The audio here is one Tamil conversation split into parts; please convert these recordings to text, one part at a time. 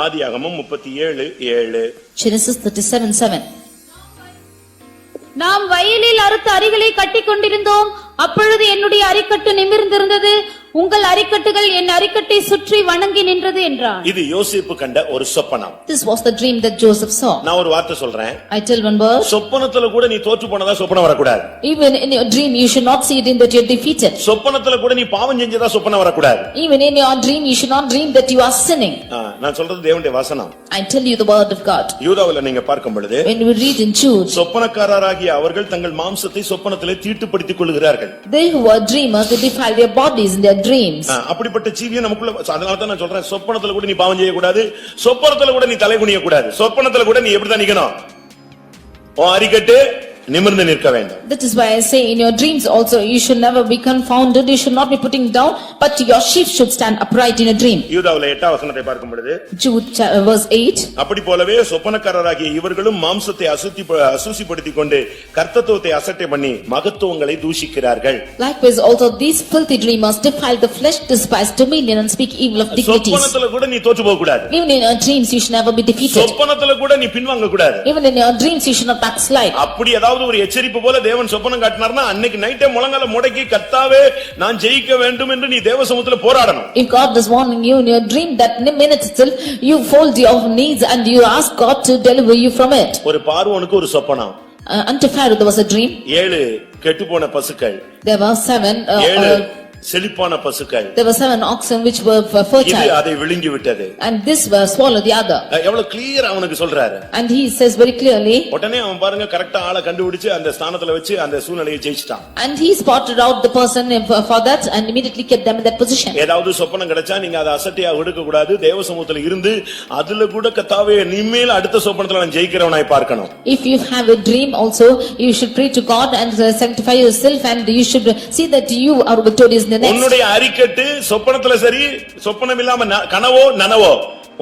ஆதியாகமம் 37:7. Genesis 37:7. நாம் வயலில் அறுத்த அரிகளை கட்டிக் கொண்டிருந்தோம். அப்பொழுது என்னுடைய அரிக்கட்டு நிமிர்ந்திருந்தது, உங்கள் அரிக்கட்டுகள் என் அரிக்கட்டை சுற்றி வணங்கி நின்றது என்றான். இது யோசேப்பு கண்ட ஒரு சொப்பனம். This was the dream that Joseph saw. நான் ஒரு வார்த்தை சொல்றேன். I tell one word. சொப்பனத்துல கூட நீ தோற்று போனதா சொப்பனம் வரக்கூடாது. Even in your dream you should not see it in that you are defeated. சொப்பனத்துல கூட நீ பாவம் செஞ்சதா சொப்பனம் வரக்கூடாது. Even in your dream you should not dream that you are sinning. நான் சொல்றது தேவனுடைய வசனம். I tell you the word of God. யூதாவில நீங்க பார்க்கும் பொழுது when we read in Jude, சொப்பனக்காரராகிய அவர்கள் தங்கள் மாம்சத்தை சொப்பனத்திலே தீட்டுப்படுத்திக் கொள்கிறார்கள். They who are dreamers they defile their bodies in their dreams. அப்படிப்பட்ட ஜீவியம் நமக்குள்ள. அதனால தான் நான் சொல்றேன், சொப்பனத்துல கூட நீ பாவம் செய்ய கூடாது, சொப்பனத்துல கூட நீ தலை குனிய கூடாது. சொப்பனத்துல கூட நீ எப்படி தான் நிக்கணும்? உன் அரிக்கட்டு நிமிர்ந்து நிற்க வேண்டும். That is why I say in your dreams also you should never be confounded, you should not be putting down, but your sheep should stand upright in a dream. யூதாவில 8ஆம் வசனத்தை பார்க்கும் பொழுது Jude verse 8. அப்படி போலவே சொப்பனக்காரராகிய இவர்களும் மாம்சத்தை அசுசிப்படுத்திக் கொண்டு கர்த்தத்துவத்தை அசட்டை பண்ணி மகத்துவங்களை தூஷிக்கிறார்கள். Likewise also these filthy dreamers defile the flesh, despise dominion and speak evil of dignities. சொப்பனத்துல கூட நீ தோற்று போக கூடாது. Even in your dreams you should never be defeated. சொப்பனத்துல கூட நீ பின்வாங்க கூடாது. Even in your dreams you should not backslide. அப்படி ஒரு எச்சரிப்பு போல தேவன் சொப்பனம் காட்டினார்னா அன்னைக்கு நைட்டே முழங்கால முடக்கி கர்த்தாவே நான் ஜெயிக்க வேண்டும் என்று நீ தேவ சமூகத்துல போராடணும். If God is warning you in your dream, that minute itself you fold your knees and you ask God to deliver you from it. ஒரு பார்வோனுக்கு ஒரு சொப்பனம். Unto Pharaoh there was a dream. 7 கெட்டுப்போன பசுக்கள். There were 7 செழிப்பான பசுக்கள். There were 7 oxen which were fertile. இது அதை விழுங்கி விட்டது. And this were swallowed the other. எவ்வளவு கிளியரா அவனுக்கு சொல்றாரு. And he says very clearly. உடனே அவன் பாருங்க கரெக்ட்டா ஆளை கண்டுபிடிச்சு அந்த ஸ்தானத்துல வச்சு அந்த சூழ்நிலையை ஜெயிச்சிட்டான். And he spotted out the person for that and immediately kept them in that position. ஏதாவது சொப்பனம் கிடைச்சா நீங்க அதை அசட்டையா எடுக்க கூடாது. தேவ சமூகத்துல இருந்து அதுல கூட கர்த்தாவே இனிமேல் அடுத்த சொப்பனத்துல நான் ஜெயிக்கிறவனாய் பார்க்கணும். If you have a dream also you should pray to God and sanctify yourself and you should see that you are victorious. உன்னுடைய அரிக்கட்டு சொப்பனத்துல சரி, சொப்பனம் இல்லாம கனவோ நனவோ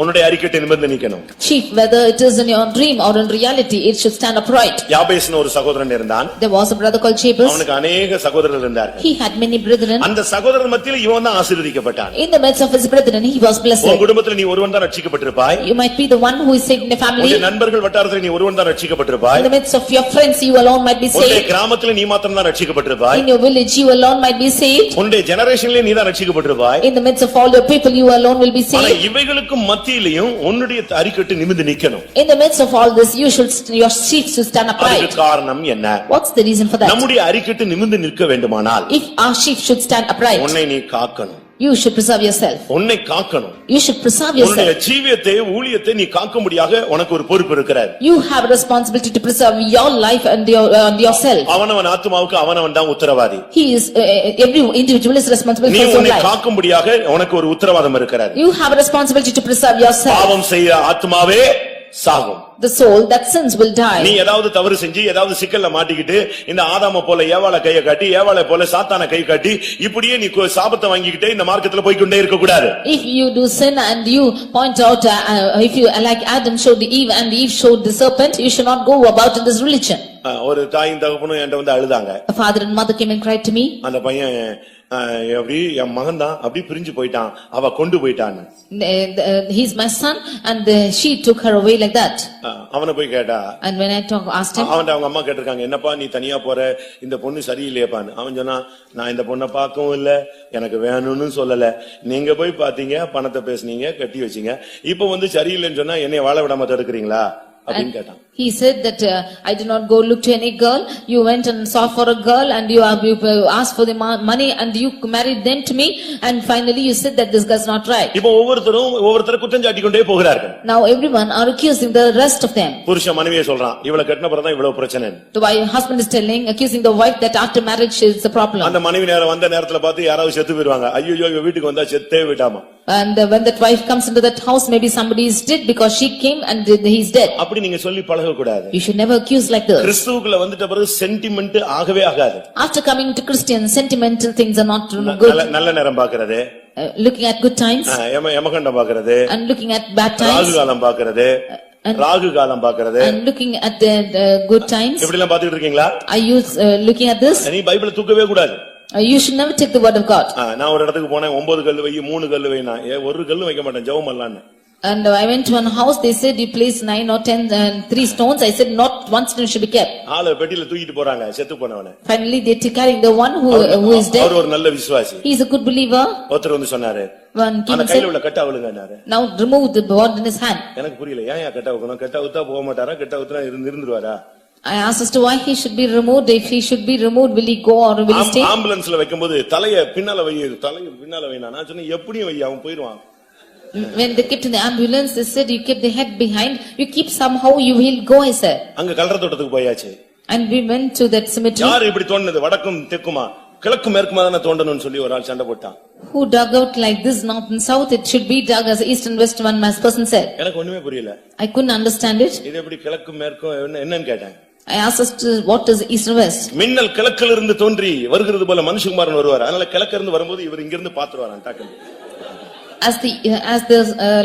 உன்னுடைய அரிக்கட்டு நிமிர்ந்து நிக்கணும். Chief, whether it is in your dream or in reality, it should stand upright. யாபேஸ்னு ஒரு சகோதரன் இருந்தான். There was a brother called Jabez. அவனுக்கு अनेक சகோதரர்கள் இருந்தார்கள். He had many brethren. அந்த சகோதரர் மத்தியில இவன் தான் ஆசீர்வதிக்கப்பட்டான். In the midst of his brethren he was blessed. உன் குடும்பத்துல நீ ஒருவன் தான் ரட்சிக்கப்பட்டிருப்பாய். You might be the one who is saved in the family. உன் நண்பர்கள் வட்டாரத்துல நீ ஒருவன் தான் ரட்சிக்கப்பட்டிருப்பாய். In the midst of your friends you alone might be saved. உன் கிராமத்துல நீ மாத்திரம் தான் ரட்சிக்கப்பட்டிருப்பாய். In your village you alone might be saved. உன் ஜெனரேஷன்ல நீ தான் ரட்சிக்கப்பட்டிருப்பாய். In the midst of all your people you alone will be saved. ஆனா இவைகளுக்கு மத்தியிலயும் உன்னுடைய அரிக்கட்டு நிமிர்ந்து நிக்கணும். In the midst of all this you should your sheep should stand upright. அதுக்கு காரணம் என்ன? What's the reason for that? நம்முடைய அரிக்கட்டு நிமிர்ந்து நிற்க வேண்டுமானால் if our sheep should stand upright, உன்னை நீ காக்கணும். you should preserve yourself. உன்னை காக்கணும். You should preserve yourself. உன்னுடைய ஜீவியத்தை ஊழியத்தை நீ காக்கும்படியாக உனக்கு ஒரு பொறுப்பு இருக்கிறது. You have a responsibility to preserve your life and yourself. அவனவன் ஆத்துமாவுக்கு அவனவன் தான் உத்தரவாதி. He is every individual is responsible for his his own life. நீ உன்னை காக்கும்படியாக உனக்கு ஒரு உத்தரவாதம் இருக்கிறது. You have a responsibility to preserve yourself. பாவம் செய்ய ஆத்துமாவே சாகும். The soul that sins will die. நீ ஏதாவது தவறு செஞ்சு ஏதாவது சிக்கல்ல மாட்டிக்கிட்டு இந்த ஆதாம போல ஏவாளை கையை காட்டி ஏவாளை போல சாத்தான கை காட்டி இப்படியே நீ சாபத்தை வாங்கிக்கிட்டே இந்த மார்க்கத்துல போய் கொண்டே இருக்க கூடாது. If you do sin and you point out if you like Adam showed Eve and Eve showed the serpent, you should not go about in this religion. ஒரு தாயும் தகப்பனும் என்கிட்ட வந்து அழுதாங்க. A father and mother came and cried to me. அந்த பையன் அப்படி என் மகன் தான் அப்படி பிரிஞ்சு போயிட்டான், அவ கொண்டு போயிட்டான். He's my son and she took her away like that. அவனை போய் கேட்டா. And when I asked him, அவங்க அம்மா கேட்டிருக்காங்க, என்னப்பா நீ தனியா போற, இந்த பொண்ணு சரியில்லையேப்பான்னு. அவன் சொன்னா, நான் இந்த பொண்ணை பார்க்கவும் இல்ல, எனக்கு வேணும்னு சொல்லல, நீங்க போய் பாத்தீங்க, பணத்தை பேசுனீங்க, கட்டி வச்சீங்க, இப்ப வந்து சரியில்லைன்னு சொன்னா என்னைய வாழ விடாம தடுக்கிறீங்களா? He said that I did not go look to any girl. You went and sought for a girl and you asked for the money and you married them to me and finally you said that this girl is not right. இப்போ ஒவ்வொருத்தர் குற்றம் சாட்டி கொண்டே போகிறார்கள். Now everyone are accusing the rest of them. புருஷன் மனைவியை சொல்றான், இவளை கட்டின பிறகு தான் இவ்வளவு பிரச்சனை. The husband is telling, accusing the wife that after marriage is the problem. அந்த மனைவி வந்த நேரத்துல பார்த்து யாராவது செத்து போயிடுவாங்க, ஐயோ இவ வீட்டுக்கு வந்தா செத்தே விட்டாமா. And when that wife comes into that house, maybe somebody is dead because she came and he is dead. அப்படி நீங்க சொல்லி பழக கூடாது. You should never accuse like this. கிறிஸ்துவுக்குள்ள வந்துட்ட பிறகு சென்டிமென்ட் ஆகவே ஆகாது. After coming to Christian, sentimental things are not good. நல்ல நேரம் பார்க்கிறது, looking at good times, யமகண்டம் பார்க்கிறது, and looking at bad times, Rahu காலம் பார்க்கிறது, ராகு காலம் பார்க்கிறது, and looking at the good times. இப்படி எல்லாம் பார்த்துட்டு இருக்கீங்களா? Are you looking at this? நீ பைபிளை தூக்கவே கூடாது. You should never take the word of God. நான் ஒரு இடத்துக்கு போனேன், 9 கல்லு வை 3 கல்லு வைனா ஒரு கல்லு வைக்க மாட்டேன், ஜெபம் பண்ணலாம்னு. And I went to one house, they said you place 9 or 10 and 3 stones. I said not one stone should be kept. ஆளை பெட்டியில தூக்கிட்டு போறாங்க செத்து போனவனை. Finally they carrying the one who is dead. அவர் ஒரு நல்ல விசுவாசி. He is a good believer. ஒருத்தர் வந்து சொன்னாரு, One king அந்த said, கையில உள்ள கட்ட அவளுங்கன்னாரு. now remove the board in his hand. எனக்கு புரியல, ஏன் கட்ட வைக்கணும்? கட்ட வைத்தா போக மாட்டாரா? கட்ட வைத்தா இருந்துருவாரா? I asked as to why he should be removed. If he should be removed, will he go or will he stay? ஆம்புலன்ஸ்ல வைக்கும்போது தலைய பின்னால வை, தலைய பின்னால வைனா. நான் சொன்னேன் எப்படியும் வை, அவன் போயிடுவான். When they kept in the ambulance, they said you keep the head behind, you keep somehow you will go, I said. அங்க கல்லற தோட்டத்துக்கு போயாச்சு. And we went to that cemetery. யார் இப்படி தோண்டனது? வடக்கும் தெற்குமா? கிழக்கு மேற்குமா தான தோண்டணும்னு சொல்லி ஒரு ஆள் சண்டை போட்டான். Who dug out like this, north and south? It should be dug as east and west, one person said. எனக்கு ஒண்ணுமே புரியல. I couldn't understand it. இது எப்படி கிழக்கு மேற்கும் என்னன்னு கேட்டேன். I asked us to what is east and west. மின்னல் கிழக்கிலிருந்து இருந்து தோன்றி வருகிறது போல மனுஷகுமாரன் வருவார். அதனால கிழக்கு இருந்து வரும்போது இவர் இங்க இருந்து பாத்துருவாராம் டக்குனு. As the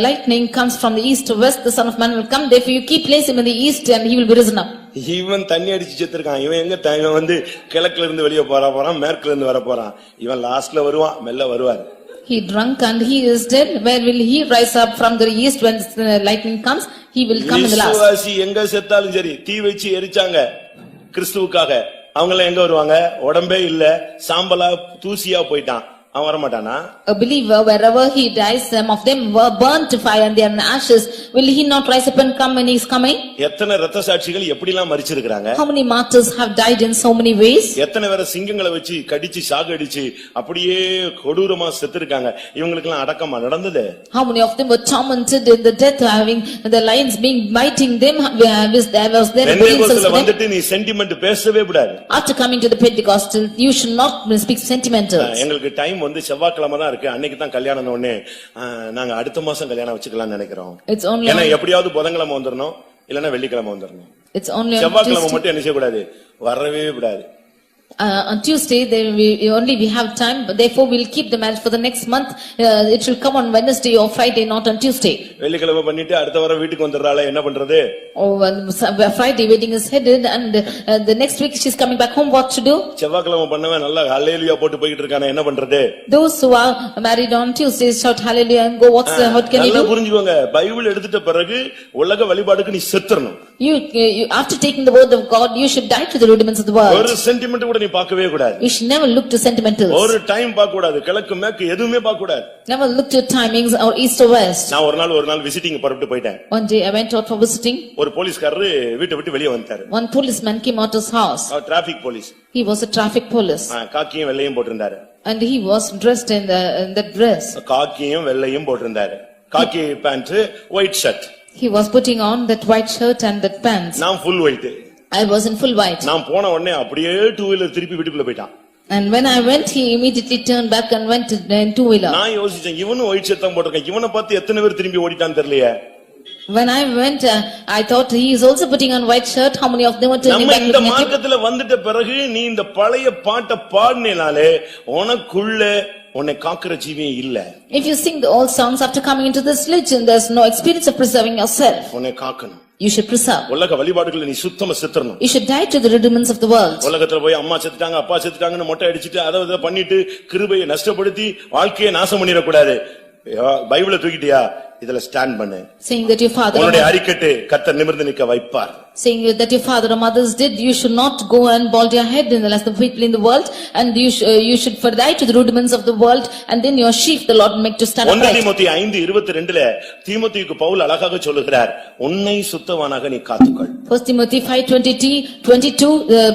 lightning comes from the east to west, the son of man will come. Therefore you keep place him in the east and he will be risen up. இவன் தண்ணி அடிச்சு செத்துருக்கான். இவன் எங்க இவன் வந்து கிழக்குல இருந்து வெளியே போறான், மேற்குல இருந்து வர போறான். இவன் லாஸ்ட்ல வருவான், மெல்ல வருவார். He drunk and he is dead. Where will he rise up from the east when the lightning comes? He will come in the last. விசுவாசி எங்க செத்தாலும் சரி, தீ வச்சு எரிச்சாங்க கிறிஸ்துவுக்காக. அவங்க எல்லாம் எங்க வருவாங்க? உடம்பே இல்ல, சாம்பலா தூசியா போயிட்டான். அவன் வர மாட்டானா? A believer, wherever he dies, some of them were burnt to fire and they are in ashes. Will he not rise up and come when he is coming? எத்தனை இரத்த சாட்சிகள் எப்படி எல்லாம் மரிச்சிருக்காங்க? How many martyrs have died in so many ways? எத்தனை பேரை சிங்கங்களை வச்சு கடிச்சு சாகடிச்சு அப்படியே கொடூரமா செத்துருக்காங்க. இவங்களுக்கு எல்லாம் அடக்கமா நடந்தது? How many of them were tormented in the death, having the lions being biting them? Was there பெந்தேகோஸ்துல வந்துட்டு நீ சென்டிமெண்ட் பேசவே கூடாது. After coming to the Pentecostal, you should not speak sentimentals. எங்களுக்கு டைம் வந்து செவ்வாய்க்கிழமை தான் இருக்கு. அன்னைக்கு தான் கல்யாணம். உடனே நாங்க அடுத்த மாசம் கல்யாணம் வச்சுக்கலாம்னு நினைக்கிறோம். ஏன்னா எப்படியாவது புதன்கிழமை வந்துடணும், இல்லன்னா வெள்ளிக்கிழமை வந்துடணும். செவ்வாய்க்கிழமை மட்டும் என்ன செய்யக்கூடாது, வரவே கூடாது. On Tuesday, we have time, but therefore we'll keep the marriage for the next month. It will come on Wednesday or Friday, not on Tuesday. வெள்ளிக்கிழமை பண்ணிட்டு அடுத்த வாரம் வீட்டுக்கு வந்துடுறாளே, என்ன பண்றது? Oh, Friday wedding is headed and the next week she's coming back home, what to do? செவ்வாய்க்கிழமை பண்ணவன் நல்லா ஹல்லேலூயா போட்டு போயிட்டு இருக்கானே, என்ன பண்றது? Those who are married on Tuesdays shout hallelujah and go, what can you do? நல்லா புரிஞ்சுக்கோங்க, பைபிள் எடுத்துட்ட பிறகு உலக வழிபாடுக்கு நீ செத்துறணும். You after taking the word of God, you should die to the rudiments of the world. ஒரு சென்டிமெண்ட் கூட நீ பார்க்கவே கூடாது. You should never look to sentimentals. ஒரு டைம் பார்க்க கூடாது, கிழக்கு மேற்கு எதுவுமே பார்க்க கூடாது. Never look to timings or east or west. நான் ஒரு நாள் விசிட்டிங் புறப்பட்டு போயிட்டேன். One day I went out for visiting. ஒரு போலீஸ்காரர் வீட்டை விட்டு வெளியே வந்தாரு. One policeman came out of his house. Traffic police. He was a traffic police. காக்கியும் வெள்ளையும் போட்டிருந்தாரு. And he was dressed in that dress. காக்கியும் வெள்ளையும் போட்டிருந்தாரு. Khaki pant, white shirt. He was putting on that white shirt and that pants. நான் full white. I was in full white. நான் போன உடனே அப்படியே டூ வீலர் திருப்பி வீட்டுக்குள்ள போயிட்டான். And when I went, he immediately turned back and went in two-wheeler. நான் யோசிச்சேன், இவனும் ஒயிட் ஷர்ட் தான் போட்டிருக்கான், இவனை பார்த்து எத்தனை பேர் திரும்பி ஓடிட்டான்னு தெரியலையே. When I went, I thought he is also putting on white shirt. How many of them were turning back? நம்ம இந்த மார்க்கத்துல வந்துட்ட பிறகு நீ இந்த பழைய பாட்டை பாடினாலே உனக்குள்ள உன்னை காக்குற ஜீவியே இல்ல. If you sing the old songs after coming into this religion, there's no experience of preserving yourself. உன்னை காக்கணும். You should preserve. உலக வழிபாடுகளை நீ சுத்தமா செத்துறணும். You should die to the rudiments of the world. உலகத்துல போய் அம்மா செத்துட்டாங்க, அப்பா செத்துட்டாங்கன்னு மொட்டை அடிச்சிட்டு அதை பண்ணிட்டு கிருபையை நஷ்டப்படுத்தி வாழ்க்கையை நாசம் பண்ணிட கூடாது. பைபிளை தூக்கிட்டியா, இதுல ஸ்டாண்ட் பண்ணு. Saying that your father உன்னுடைய அறிக்கட்டு கர்த்தர் நிமிர்ந்து நிக்க வைப்பார். Saying that your father or mothers did, you should not go and bald your head in the last of the people in the world, and you should for die to the rudiments of the world, and then your sheep the Lord make to stand upright. 1 தீமோத்தேயு 5:22ல தீமோத்தேயுக்கு பவுல் அழகாக சொல்லுகிறார், உன்னை சுத்தவானாக நீ காத்துக்கொள். 1 Timothy 5:22,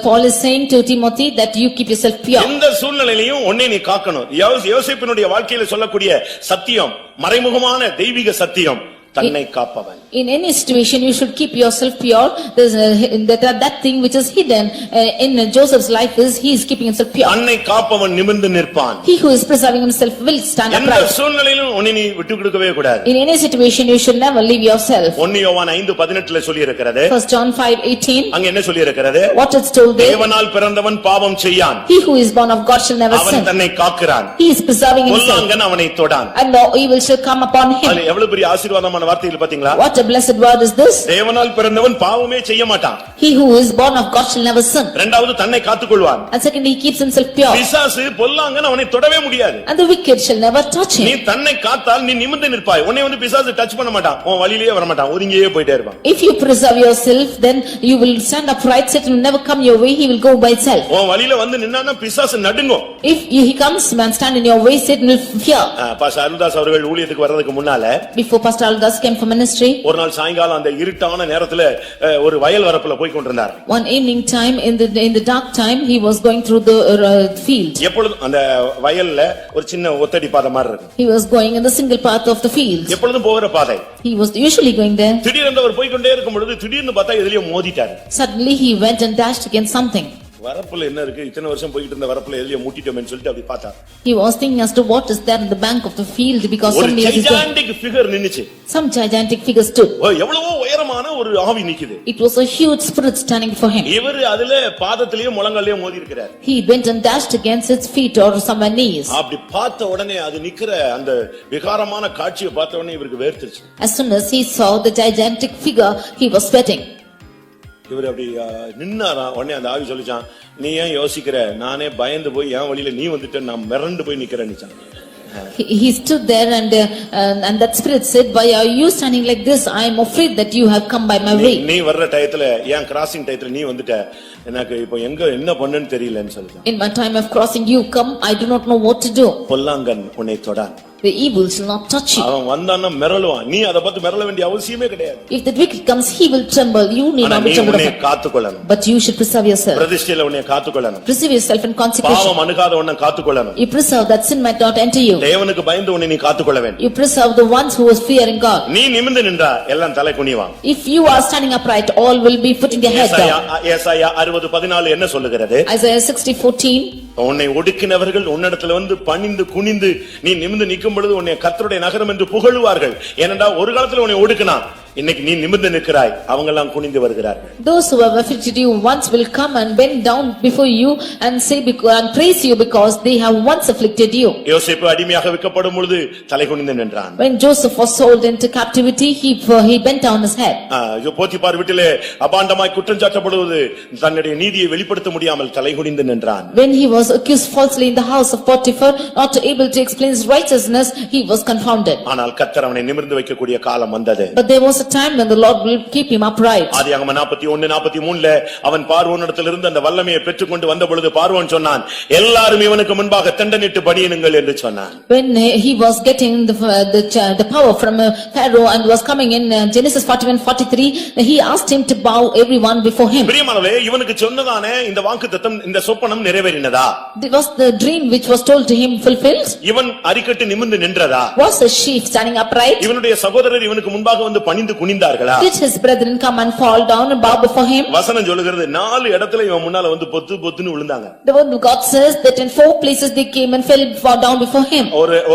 Paul is saying to Timothy that you keep yourself pure. எந்த சூழ்நிலையிலும் உன்னை நீ காக்கணும். யோசேப்பினுடைய வாழ்க்கையில சொல்லக்கூடிய சத்தியம், மறைமுகமான தெய்வீக சத்தியம், தன்னை காப்பவன். In any situation you should keep yourself pure. There's that thing which is hidden in Joseph's life is he is keeping himself pure. தன்னை காப்பவன் நிமிர்ந்து நிற்பான். He who is preserving himself will stand upright. எந்த சூழ்நிலையிலும் உன்னை நீ விட்டு கொடுக்கவே கூடாது. In any situation you should never leave yourself. 1 யோவான் 5:18ல சொல்லி இருக்கிறது. 1 John 5:18. அங்க என்ன சொல்லி இருக்கிறது? What is told there? தேவனால் பிறந்தவன் பாவம் செய்யான். He who is born of God shall never sin. அவன் தன்னை காக்கிறான். He is preserving himself. பொல்லாங்கன் அவனை தொடான். And no evil shall come upon him. அது எவ்வளவு பெரிய ஆசீர்வாதமான ஆசீர்வாதமான வார்த்தைகள் பாத்தீங்களா? What a blessed word is this? தேவனால் பிறந்தவன் பாவமே செய்ய மாட்டான். He who is born of God shall never sin. இரண்டாவது தன்னை காத்துக்கொள்வான். And secondly, he keeps himself pure. பிசாசு பொல்லாங்கன் அவனை தொடவே முடியாது. And the wicked shall never touch நீ him. தன்னை காத்தால் நீ நிமிர்ந்து நிற்பாய். உன்னை வந்து பிசாசு டச் பண்ண மாட்டான். உன் வழியிலேயே வர மாட்டான். ஒதுங்கியே போயிட்டே இருப்பான். If you preserve yourself, then you will stand upright. Satan will never come your way. He will go by itself. உன் வழியில வந்து நின்னானா பிசாசு நடுங்கும். If he comes and stand in your way, Satan will fear. Pastor Aruldas அவர்கள் ஊழியத்துக்கு வர்றதுக்கு முன்னால Before Pastor Aldas came for ministry, ஒரு நாள் சாயங்காலம் அந்த இருட்டான நேரத்துல ஒரு வயல் வரப்புல போய் கொண்டிருந்தார். one evening time in the dark time, he was going through the field. எப்பொழுதும் அந்த வயல்ல ஒரு சின்ன ஒத்தடி பாதை மாதிரி இருக்கும். He was going in the single path of the field. எப்பொழுதும் போகிற பாதை. He was usually going there. திடீரென்று அவர் போய் கொண்டே இருக்கும் பொழுது திடீர்னு பார்த்தா எதிலேயோ மோதிட்டார். Suddenly he went and dashed against something. வரப்புல என்ன இருக்கு, இத்தனை வருஷம் போயிட்டு இருந்த வரப்புல எதிலேயோ முட்டிட்டோம்னு சொல்லிட்டு அப்படி பார்த்தார். He was thinking as to what is there in the bank of the field, because ஒரு suddenly gigantic figure நின்னுச்சு. some gigantic figure stood. எவ்வளவோ உயரமான ஒரு ஆவி நிக்குது. It was a huge spirit standing before him. இவர் அதுல பாதத்திலேயே முழங்கால்லயே மோதி இருக்கிறார். He went and dashed against its feet or somewhere knees. அப்படி பார்த்த உடனே அது நிக்கிற அந்த விகாரமான காட்சியை பார்த்த உடனே இவருக்கு வேர்த்துருச்சு. As soon as he saw the gigantic figure, he was sweating. இவர் அப்படி நின்னாரா, உடனே அந்த ஆவி சொல்லிச்சான், நீ ஏன் யோசிக்கிற, நானே பயந்து போய் என் வழியில நீ வந்துட்ட, நான் மிரண்டு போய் நிக்கிறேன்னு. He stood there and that spirit said, why are you standing like this? I am afraid that you have come by my way. நீ வர்ற டயத்துல ஏன் கிராசிங் டயத்துல நீ வந்துட்ட, எனக்கு இப்போ எங்க என்ன பண்ணன்னு தெரியலன்னு சொல்லிட்டான். In my time of crossing you come, I do not know what to do. பொல்லாங்கன் உன்னை தொடான். The evil shall not touch you. அவன் வந்தான்னா மிரளுவான், நீ அதை பார்த்து மிரள வேண்டிய அவசியமே கிடையாது. If the wicked comes, he will tremble. You need not be trembled உன்னை of. காத்துக்கொள்ளணும். But you should preserve yourself. பிரதிஷ்டையில உன்னை காத்துக்கொள்ளணும். Preserve yourself in consecration. பாவம் அணுகாத உன்னை காத்துக்கொள்ளணும். You preserve that sin might not enter you. தேவனுக்கு பயந்து உன்னை நீ காத்துக்கொள்ள வேண்டும். You preserve the ones who is fearing God. நீ நிமிர்ந்து நின்றா எல்லாம் தலை குனிவான். If you are standing upright, all will be putting their head down. ஏசாயா 60:14 என்ன சொல்லுகிறது? Isaiah 60:14. உன்னை ஒடுக்கினவர்கள் உன்னிடத்துல வந்து பணிந்து குனிந்து நீ நிமிர்ந்து நிற்கும் பொழுது உன்னை கர்த்தருடைய நகரம் என்று புகழுவார்கள். ஏனென்றால் ஒரு காலத்துல உன்னை ஒடுக்கினா, இன்னைக்கு நீ நிமிர்ந்து நிற்கிறாய், அவங்க எல்லாம் குனிந்து வருகிறார்கள். Those who have afflicted you once will come and bend down before you and say and praise you because they have once afflicted you. யோசேப்பு அடிமையாக விற்கப்படும் பொழுது தலை குனிந்து நின்றான். When Joseph was sold into captivity, he bent down his head. Potiphar வீட்டிலே அபாண்டமாய் குற்றம் சாட்டப்படுவது தன்னுடைய நீதியை வெளிப்படுத்த முடியாமல் தலை குனிந்து நின்றான். When he was accused falsely in the house of Potiphar, not able to explain his righteousness, he was confounded. ஆனால் கர்த்தர் அவனை நிமிர்ந்து வைக்கக்கூடிய காலம் வந்தது. But there was a time when the Lord will keep him upright. ஆதியாகமம் 41:43 அவன் பார்வோனிடத்திலிருந்து அந்த வல்லமையை பெற்றுக்கொண்டு வந்த பொழுது பார்வோன் சொன்னான், எல்லாரும் இவனுக்கு முன்பாக தண்டனிட்டு பணியுங்கள் என்று சொன்னான். When he was getting the power from Pharaoh and was coming in Genesis 41:43, he asked him to bow everyone before him. பிரியமானவர்களே, இவனுக்கு சொன்னதானே இந்த வாக்குத்தத்தம், இந்த சொப்பனம் நிறைவேறினதா? Was the dream which was told to him fulfilled? இவன் அரிக்கட்டு நிமிர்ந்து நின்றதா? Was the sheep standing upright? இவனுடைய சகோதரர் இவனுக்கு முன்பாக வந்து பணிந்து குனிந்தார்களா? Did his brethren come and fall down and bow before him? வசனம் சொல்லுகிறது 4 இடத்துல இவன் முன்னால வந்து பொத்து பொத்துன்னு விழுந்தாங்க. The word of God says that in 4 places they came and fell down before him.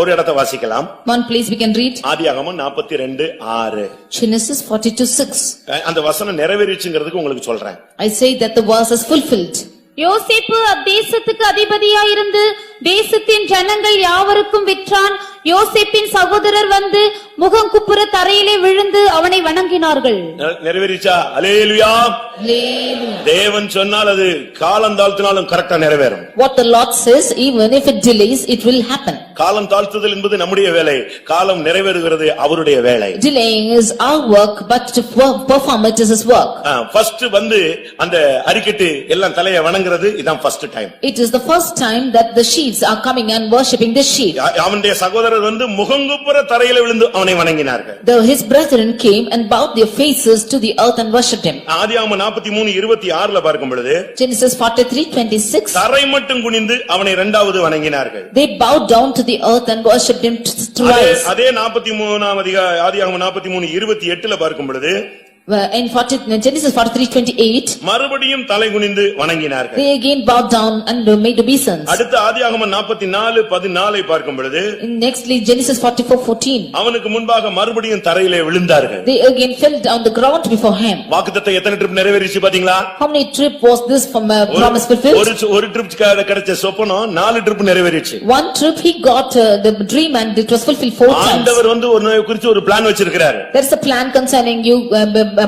ஒரு இடத்தை வாசிக்கலாம். One place we can read. ஆதியாகமம் 42:6. Genesis 42:6. அந்த வசனம் நிறைவேறிச்சுங்கிறதுக்கு உங்களுக்கு சொல்றேன். I say that the verse is fulfilled. யோசேப்பு அத்தேசத்துக்கு அதிபதியாயிருந்து தேசத்தின் ஜனங்கள் யாவருக்கும் விற்றான். யோசேப்பின் சகோதரர் வந்து முகங்குப்புற தரையிலே விழுந்து அவனை வணங்கினார்கள். நிறைவேறிச்சா? அல்லேலூயா. தேவன் சொன்னால் அது காலம் தாழ்த்தினாலும் கரெக்டா நிறைவேறும். What the Lord says, even if it delays, it will happen. காலம் தாழ்த்துதல் என்பது நம்முடைய வேலை, காலம் நிறைவேறுகிறது அவருடைய வேலை. Delaying is our work, but to perform it is his work. First வந்து அந்த அரிக்கட்டு எல்லாம் தலையை வணங்குறது இதான் first time. It is the first time that the sheaves are coming and worshipping this sheep. அவனுடைய சகோதரர் வந்து முகங்குப்புற தரையில விழுந்து அவனை வணங்கினார்கள். His brethren came and bowed their faces to the earth and worshipped him. ஆதியாகமம் 43:26 பார்க்கும் பொழுது Genesis 43:26. தரை மட்டும் குனிந்து அவனை இரண்டாவது வணங்கினார்கள். They bowed down to the earth and worshipped him twice. அதே 43 ஆதியாகமம் 43:28 பார்க்கும் பொழுது In Genesis 43:28, மறுபடியும் தலைகுனிந்து வணங்கினார்கள். they again bowed down and made obeisance. அடுத்த ஆதியாகமம் 44:14 பார்க்கும் பொழுது Nextly, Genesis 44:14, அவனுக்கு முன்பாக மறுபடியும் தரையிலே விழுந்தார்கள். they again fell down the ground before him. வாக்குத்தத்தம் எத்தனை ட்ரிப் நிறைவேறிச்சு பாத்தீங்களா? How many trip was this from promise fulfilled? ஒரு ட்ரிப் கிடைச்ச சொப்பனம் 4 trip நிறைவேறிச்சு. One trip he got the dream and it was fulfilled 4 times. ஆண்டவர் ஒரு குறிச்சு ஒரு பிளான் வச்சிருக்கிறார். There is a plan concerning you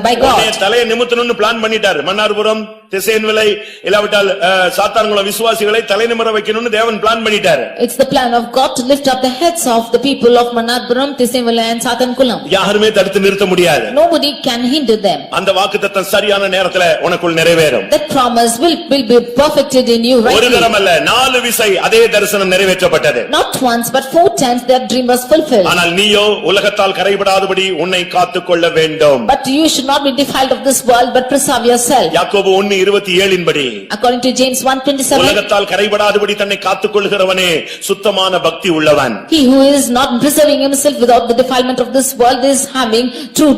by God. தலையை நிமித்தணும்னு பிளான் பண்ணிட்டாரு. மன்னார்புரம் திசையன்விலை இல்லாவிட்டால் சாத்தான்குளம் விசுவாசிகளை தலைநிமிர வைக்கணும்னு தேவன் பிளான் பண்ணிட்டாரு. It's the plan of God to lift up the heads of the people of Mannarpuram, Thisenvala and Sathankulam. யாருமே தடுத்து நிறுத்த முடியாது. Nobody can hinder them. அந்த வாக்குத்தத்தம் சரியான நேரத்துல உனக்குள் நிறைவேறும். That promise will be perfected in you ஒரு rightly. தரம் அல்ல 4 விசை அதே தரிசனம் நிறைவேற்றப்பட்டது. Not once but 4 times that dream was fulfilled. ஆனால் நீயோ உலகத்தால் கரைபடாதபடி உன்னை காத்துக்கொள்ள வேண்டும். But you should not be defiled of this world but preserve yourself. யாக்கோபு 1:27 படி According to James 1:27, உலகத்தால் கரைபடாதபடி தன்னை காத்துக்கொள்கிறவனே சுத்தமான பக்தி உள்ளவன். he who is not preserving himself without the defilement of this world is having true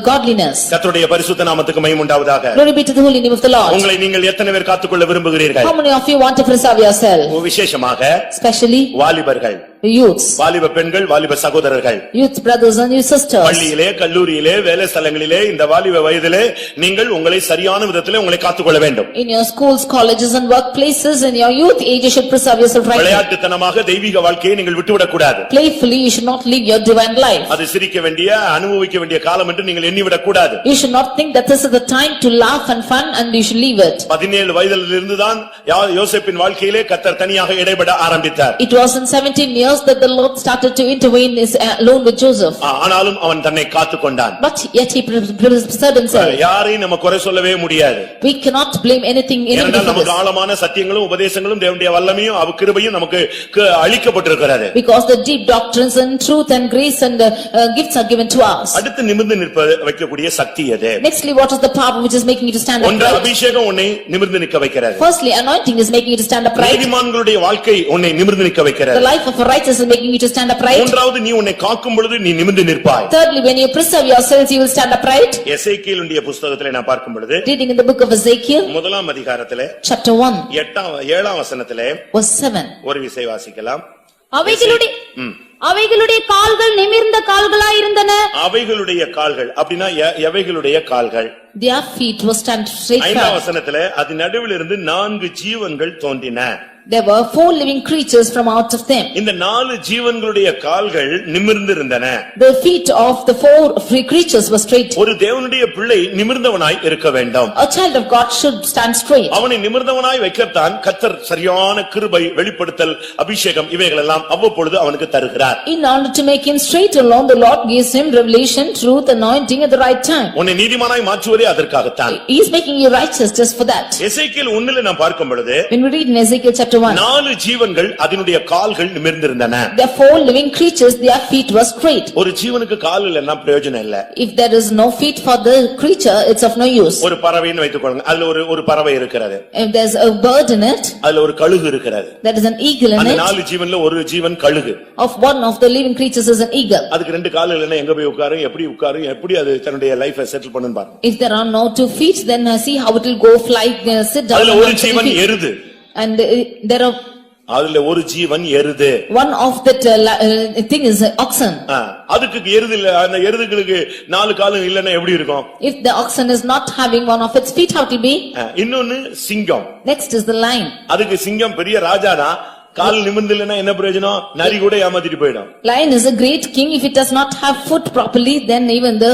godliness. கர்த்தருடைய பரிசுத்த நாமத்துக்கு மகிமை உண்டாவதாக. Glory be to the holy name of the Lord. உங்களை நீங்கள் எத்தனை பேர் காத்துக்கொள்ள விரும்புகிறீர்கள்? How many of you want to preserve yourself? விசேஷமாக Especially வாலிபர்கள், youths, வாலிப பெண்கள், வாலிப சகோதரர்கள், youth brothers and youth sisters. பள்ளியிலே, கல்லூரியிலே, வேலை ஸ்தலங்களிலே இந்த வாலிப வயதிலே நீங்கள் உங்களை சரியான விதத்திலே உங்களை காத்துக்கொள்ள வேண்டும். In your schools, colleges and workplaces, in your youth age, you should preserve yourself rightly. விளையாட்டுத்தனமாக தெய்வீக வாழ்க்கையை நீங்கள் விட்டுவிடக் கூடாது. Playfully, you should not live your divine life. அது சிரிக்க வேண்டிய, அனுபவிக்க வேண்டிய காலம் என்று நீங்கள் எண்ணிவிடக் கூடாது. You should not think that this is the time to laugh and fun and you should leave it. 17 வயதிலிருந்து தான் யோசேப்பின் வாழ்க்கையிலே கர்த்தர் தனியாக இடைபட ஆரம்பித்தார். It was in 17 years that the Lord started to intervene alone with Joseph. ஆனாலும் அவன் தன்னை காத்துக்கொண்டான். But yet he preserved himself. யாரையும் நம்ம குறை சொல்லவே முடியாது. We cannot blame anything in ஏனென்றால் this. நமக்கு ஆழமான சத்தியங்களும் உபதேசங்களும் தேவனுடைய வல்லமையும் கிருபையும் நமக்கு அளிக்கப்பட்டிருக்கிறது. Because the deep doctrines and truth and grace and gifts are given to us. அடுத்து நிமிர்ந்து வைக்கக்கூடிய சக்தி எது? Nextly, what is the power which is making you to stand ஒன்று upright? அபிஷேகம் உன்னை நிமிர்ந்து நிற்க வைக்கிறது. Firstly, anointing is making you to stand upright. நீதிமான்களுடைய வாழ்க்கை உன்னை நிமிர்ந்து நிற்க The வைக்கிறது. life of a righteous is making you to stand upright. மூன்றாவது நீ உன்னை காக்கும் பொழுது நீ நிமிர்ந்து நிற்பாய். Thirdly, when you preserve yourselves, you will stand upright. எசேக்கியேலுடைய புத்தகத்திலே நான் பார்க்கும் பொழுது Reading in the book of Ezekiel, முதலாம் அதிகாரத்திலே chapter 1, 7ஆம் வசனத்திலே verse 7. ஒரு விசை வாசிக்கலாம். அவைகளுடைய கால்கள் நிமிர்ந்த கால்களாயிருந்தன. அவைகளுடைய கால்கள் அப்படின்னா எவைகளுடைய கால்கள்? Their feet were stand straight 5ஆம் forward. வசனத்திலே அது நடுவில் இருந்து 4 ஜீவன்கள் தோன்றின. There were 4 living creatures from out of them. இந்த 4 ஜீவன்களுடைய கால்கள் நிமிர்ந்திருந்தன. The feet of the 4 free creatures were straight. ஒரு தேவனுடைய பிள்ளை நிமிர்ந்தவனாய் இருக்க வேண்டும். A child of God should stand straight. அவனை நிமிர்ந்தவனாய் வைக்கத்தான் கர்த்தர் சரியான கிருபை, வெளிப்படுத்தல், அபிஷேகம் இவைகள் எல்லாம் அவ்வப்பொழுது அவனுக்கு தருகிறார். In order to make him straight alone, the Lord gives him revelation, truth, anointing at the right time. உன்னை நீதிமானாய் மாற்றுவதே அதற்காகத்தான். He is making you righteous just for that. எசேக்கியேல் 1 நாம் பார்க்கும் பொழுது When we read in Ezekiel chapter 1, 4 ஜீவன்கள் அதனுடைய கால்கள் நிமிர்ந்திருந்தன. there are 4 living creatures, their feet were straight. ஒரு ஜீவனுக்கு கால் இல்லன்னா பிரயோஜனம் இல்ல. If there is no feet for the creature, it's of no use. ஒரு பறவைன்னு வைத்துக்கொள்ளுங்க. அதுல ஒரு பறவை இருக்கிறது. If there's a bird in it, அதுல ஒரு கழுகு இருக்கிறது. there is an eagle in அந்த it. 4 ஜீவன்ல ஒரு ஜீவன் கழுகு. Of one of the living creatures is an eagle. அதுக்கு 2 கால் இல்லன்னா எங்க போய் உட்காரும், எப்படி அது தன்னுடைய லைஃபை செட்டில் பண்ணுன்னு பாருங்க. If there are no 2 feet, then see how it will go fly, sit down. அதுல ஒரு on 3 ஜீவன் feet. எருது. And there are அதுல ஒரு ஜீவன் எருது. one of that thing is oxen. அதுக்கு எருது இல்ல. அந்த எருதுகளுக்கு 4 காலும் இல்லன்னா எப்படி இருக்கும்? If the oxen is not having one of its feet, how it will be? இன்னொன்னு சிங்கம். Next is the lion. அதுக்கு சிங்கம் பெரிய ராஜானா, கால் நிமிர்ந்து இல்லன்னா என்ன பிரயோஜனம்? நரி கூட ஏமாத்திட்டு போயிடும். Lion is a great king. If it does not have foot properly, then even the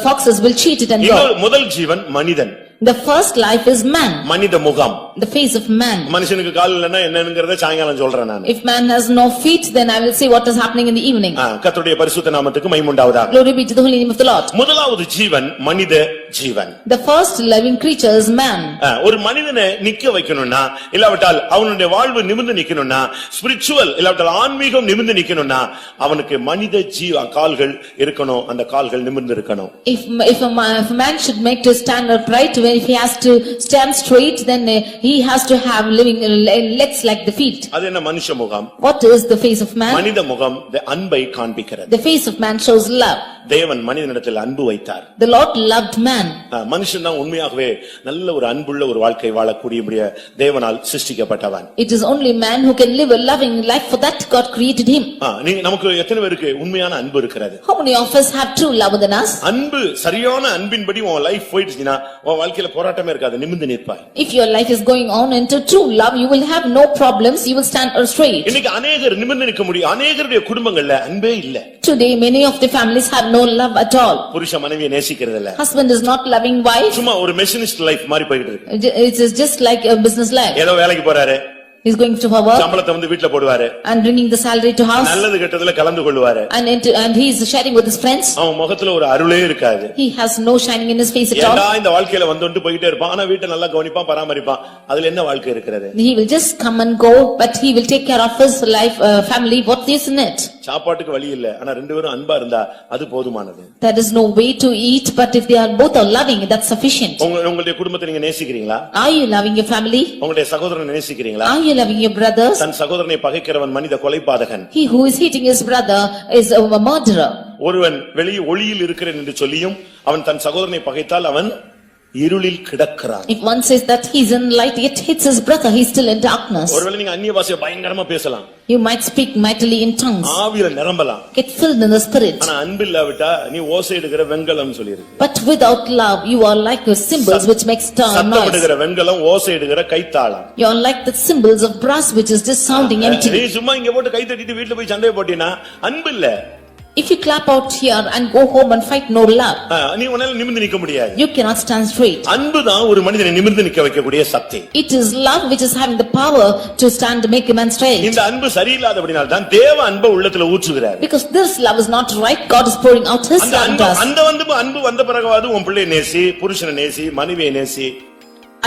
foxes will cheat it and go. முதல் ஜீவன் மனிதன். The first life is man. மனித முகம். The face of man. மனுஷனுக்கு கால் இல்லன்னா என்னங்கறத சாயங்காலம் சொல்றேன் நான். If man has no feet, then I will see what is happening in the evening. கர்த்தருடைய பரிசுத்த நாமத்துக்கு மகிமை உண்டாவதாக. Glory be to the holy name of the Lord. முதலாவது ஜீவன் மனித ஜீவன். The first living creature is man. ஒரு மனிதனை நிக்க வைக்கணும்னா, இல்லாவிட்டால் அவனுடைய வாழ்வு நிமிர்ந்து நிக்கணும்னா, ஸ்பிரிச்சுவல் இல்லாவிட்டால் ஆன்மீகம் நிமிர்ந்து நிக்கணும்னா, அவனுக்கு மனித கால்கள் இருக்கணும். அந்த கால்கள் நிமிர்ந்து இருக்கணும். If a man should make to stand upright, if he has to stand straight, then he has to have living legs like the feet. அது என்ன மனுஷ முகம்? What is the face of man? மனித முகம் அன்பை காண்பிக்கிறது. The face of man shows love. தேவன் மனிதனிடத்தில் அன்பு வைத்தார். The Lord loved man. மனுஷன் தான் உண்மையாகவே நல்ல ஒரு அன்புள்ள ஒரு வாழ்க்கை வாழக்கூடிய தேவனால் சிருஷ்டிக்கப்பட்டவன். It is only man who can live a loving life, for that God created him. நீங்க நமக்கு எத்தனை பேருக்கு உண்மையான அன்பு இருக்கிறது? How many of us have true love within us? அன்பு சரியான அன்பின்படி உன் லைஃப் போயிடுச்சுனா உன் வாழ்க்கையில போராட்டமே இருக்காது, நிமிர்ந்து நிற்பாய். If your life is going on into true love, you will have no problems, you will stand straight. இன்னைக்கு अनेகர் நிமிர்ந்து நிற்க முடியும். अनेகருடைய குடும்பங்கள்ல அன்பே இல்ல. Today many of the families have no love at all. புருஷ மனைவியை நேசிக்கிறது இல்ல. Husband is not loving wife. சும்மா ஒரு மெஷினிஸ்ட் லைஃப் மாதிரி போயிட்டு இருக்கு. It is just like a business life. ஏதோ வேலைக்கு போறாரு, He is going to work சம்பளத்தை வந்து வீட்ல போடுவாரு, and bringing the salary to house, நல்லது கெட்டதுல கலந்து கொள்வாரு, and he is sharing with his friends. அவன் முகத்துல ஒரு அருளே இருக்காது. He has no shining in his face at all. ஏண்டா இந்த வாழ்க்கையில வந்துட்டு போயிட்டே இருப்பான், ஆனா வீட்டை நல்லா கவனிப்பான், பராமரிப்பான். அதுல என்ன வாழ்க்கை இருக்கிறது? He will just come and go, but he will take care of his life, family. What is in it? சாப்பாட்டுக்கு வழி இல்ல, ஆனா ரெண்டு பேரும் அன்பா இருந்தா அது போதுமானது. There is no way to eat, but if they are both are loving, that's sufficient. உங்களுடைய குடும்பத்தை நீங்க நேசிக்கிறீங்களா? Are you loving your family? உங்களுடைய சகோதரனை நேசிக்கிறீங்களா? Are you loving your brothers? தன் சகோதரனை பகைக்கிறவன் மனித கொலைபாதகன். He who is hating his brother is a murderer. ஒருவன் வெளியே ஒளியில் இருக்கிறேன் என்று சொல்லியும் அவன் தன் சகோதரனை பகைத்தால் அவன் இருளில் கிடக்கிறான். If one says that he is in light yet hates his brother, he is still in darkness. ஒருவேளை நீங்க அந்நிய பாஷையை பயங்கரமா பேசலாம், You might speak mightily in tongues, ஆவியில நிரம்பலாம், get filled in the spirit, ஆனா அன்பில்லாவிட்டா நீ ஓசையிடுகிற வெண்கலம் சொல்லிருக்கு. but without love you are like the cymbals which makes noise. சத்தமிடுகிற வெண்கலம், ஓசையிடுகிற கைத்தாளம். You are like the cymbals of brass which is just sounding empty. நீ சும்மா இங்க போட்டு கை தட்டிட்டு வீட்டுல போய் சண்டை போட்டினா அன்பு இல்ல. If you clap out here and go home and fight, no love. நீ உன்னால நிமிர்ந்து நிக்க முடியாது. You cannot stand straight. அன்பு தான் ஒரு மனிதனை நிமிர்ந்து நிக்க வைக்கக்கூடிய சக்தி. It is love which is having the power to stand to make a man straight. இந்த அன்பு சரியில்லாதபடியால் தான் தேவ அன்பை உள்ளத்துல ஊற்றுகிறார். Because this love is not right, God is pouring out his love to us. அந்த அன்பு வந்த பிறகுவாது உன் பிள்ளையை நேசி, புருஷனை நேசி, மனைவியை நேசி.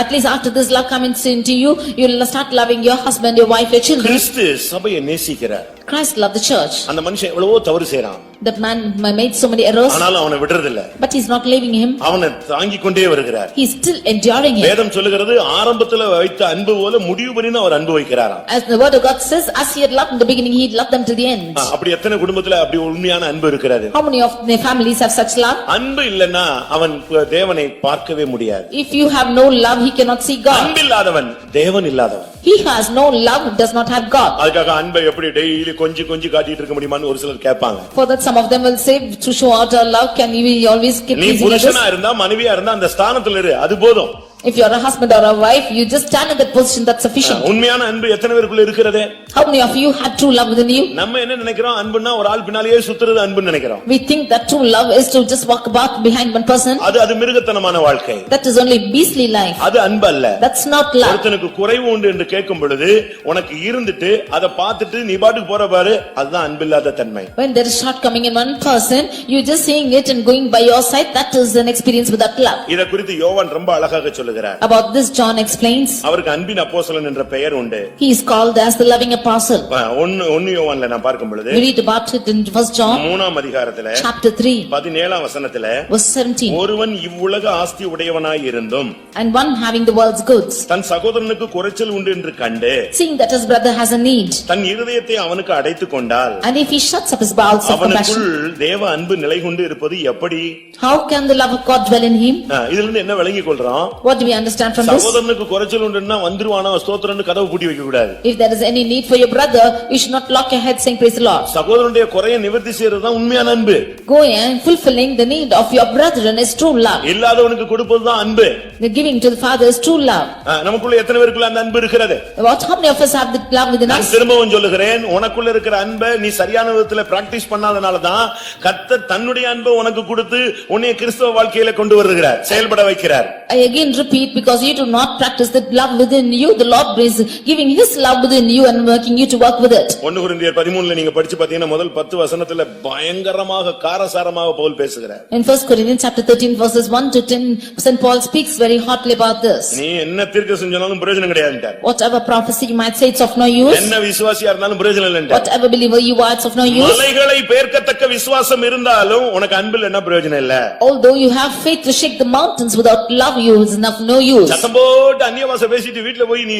At least after this love comes into you, you will start loving your husband, your wife, your children. கிறிஸ்து சபையை நேசிக்கிறார். Christ loved the church. அந்த மனுஷன் எவ்வளவோ தவறு செய்றான். That man made so many errors. ஆனாலும் அவனை விடுறது இல்ல. But he's not leaving him. அவனை தாங்கிக் கொண்டே வருகிறார். He is still enduring him. வேதம் சொல்லுகிறது ஆரம்பத்துல வைத்த அன்பு போல முடிவு வரைக்கும் அவர் அன்பு வைக்கிறாராம். As the word of God says, as he had loved in the beginning, he loved them to the end. அப்படி எத்தனை குடும்பத்துல அப்படி உண்மையான அன்பு இருக்கிறது? How many of the families have such love? அன்பு இல்லன்னா அவன் தேவனை பார்க்கவே முடியாது. If you have no love, he cannot see God. அன்பில்லாதவன் தேவன் இல்லாதவன். He has no love, does not have God. அதுக்காக அன்பை எப்படி டெய்லி கொஞ்சி காட்டிட்டு இருக்க முடியுமான்னு ஒரு சிலர் கேட்பாங்க. For that some of them will say, to show out our love, can we always keep நீ pleasing others? புருஷனா இருந்தா மனைவியா இருந்தா அந்த ஸ்தானத்துல இரு, அது போதும். If you are a husband or a wife, you just stand in that position, that's sufficient. உண்மையான அன்பு எத்தனை பேருக்குள்ள இருக்கிறது? How many of you have true love within you? நம்ம என்ன நினைக்கிறோம், அன்புன்னா ஒரு ஆள் பின்னாலேயே சுத்துறது அன்புன்னு நினைக்கிறோம். We think that true love is to just walk about behind one person. அது மிருகத்தனமான வாழ்க்கை. That is only beastly life. அது அன்பு அல்ல. That's not love. ஒருத்தனுக்கு குறைவு உண்டு என்று கேட்கும் பொழுது உனக்கு இருந்துட்டு அதை பார்த்துட்டு நீ பாட்டுக்கு போற பாரு, அதுதான் அன்பில்லாத தன்மை. When there is shortcoming in one person, you just seeing it and going by your side, that is an experience without love. இத குறித்து யோவான் ரொம்ப அழகாக சொல்லுகிறார். About this John explains. அவருக்கு அன்பின் அப்போஸ்தலன் என்ற பெயர் உண்டு. He is called as the loving apostle. ஒன்னு யோவான்ல நான் பார்க்கும் பொழுது We read about it in 1 John 3ஆம் அதிகாரத்திலே chapter 3 17ஆம் வசனத்திலே verse 17. ஒருவன் இவ்வுலக ஆஸ்தி உடையவனாய் இருந்தும் And one having the world's goods, தன் சகோதரனுக்கு குறைச்சல் உண்டு என்று கண்டு seeing that his brother has a need, தன் இருதயத்தை அவனுக்கு அடைத்துக் கொண்டால் and if he shuts up his bowels of compassion, அவனுக்குள் தேவ அன்பு நிலை கொண்டு இருப்பது எப்படி? how can the love of God dwell in him? இதுல இருந்து என்ன விளங்கிக் கொள்றோம்? What do we understand from this? சகோதரனுக்கு குறைச்சல் உண்டுன்னா வந்துருவானா ஸ்தோத்திரம்னு கதவு பூட்டி வைக்க கூடாது. If there is any need for your brother, you should not lock your head saying praise the Lord. சகோதரனுடைய குறையை நிவர்த்தி செய்யறது தான் உண்மையான அன்பு. Going and fulfilling the need of your brethren is true love. இல்லாதவனுக்கு கொடுப்பதுதான் அன்பு. The giving to the Father is true love. நமக்குள்ள எத்தனை பேருக்குள்ள அந்த அன்பு இருக்கிறது? About how many of us have the love within us? நான் திரும்பவும் சொல்லுகிறேன், உனக்குள்ள இருக்கிற அன்பை நீ சரியான விதத்துல பிராக்டீஸ் பண்ணாதனால தான் கர்த்தர் தன்னுடைய அன்பை உனக்கு கொடுத்து உன்னை கிறிஸ்தவ வாழ்க்கையில கொண்டு வருகிறார், செயல்பட வைக்கிறார். I again repeat, because you do not practice the love within you, the Lord is giving his love within you and working you to work with it. 1 கொரிந்தியர் 13ல நீங்க படிச்சு பாத்தீங்கன்னா முதல் 10 வசனத்துல பயங்கரமாக காரசாரமாக பவுல் பேசுகிறார். In 1 Corinthians chapter 13 verses 1 to 10, St. Paul speaks very hotly about this. நீ என்ன தீர்க்கதரிசனம் சொன்னாலும் பிரயோஜனம் கிடையாதுன்றார். Whatever prophecy you might say, it's of no use. என்ன விசுவாசியா இருந்தாலும் பிரயோஜனம் இல்லன்றார். Whatever believer you are, it's of no use. மலைகளை பெயர்க்கத்தக்க விசுவாசம் இருந்தாலும் உனக்கு அன்பில் என்ன பிரயோஜனம் இல்ல. Although you have faith to shake the mountains, without love you is enough no use. சத்தம் போட்டு அந்நிய பாஷை பேசிட்டு வீட்டுல போய் நீ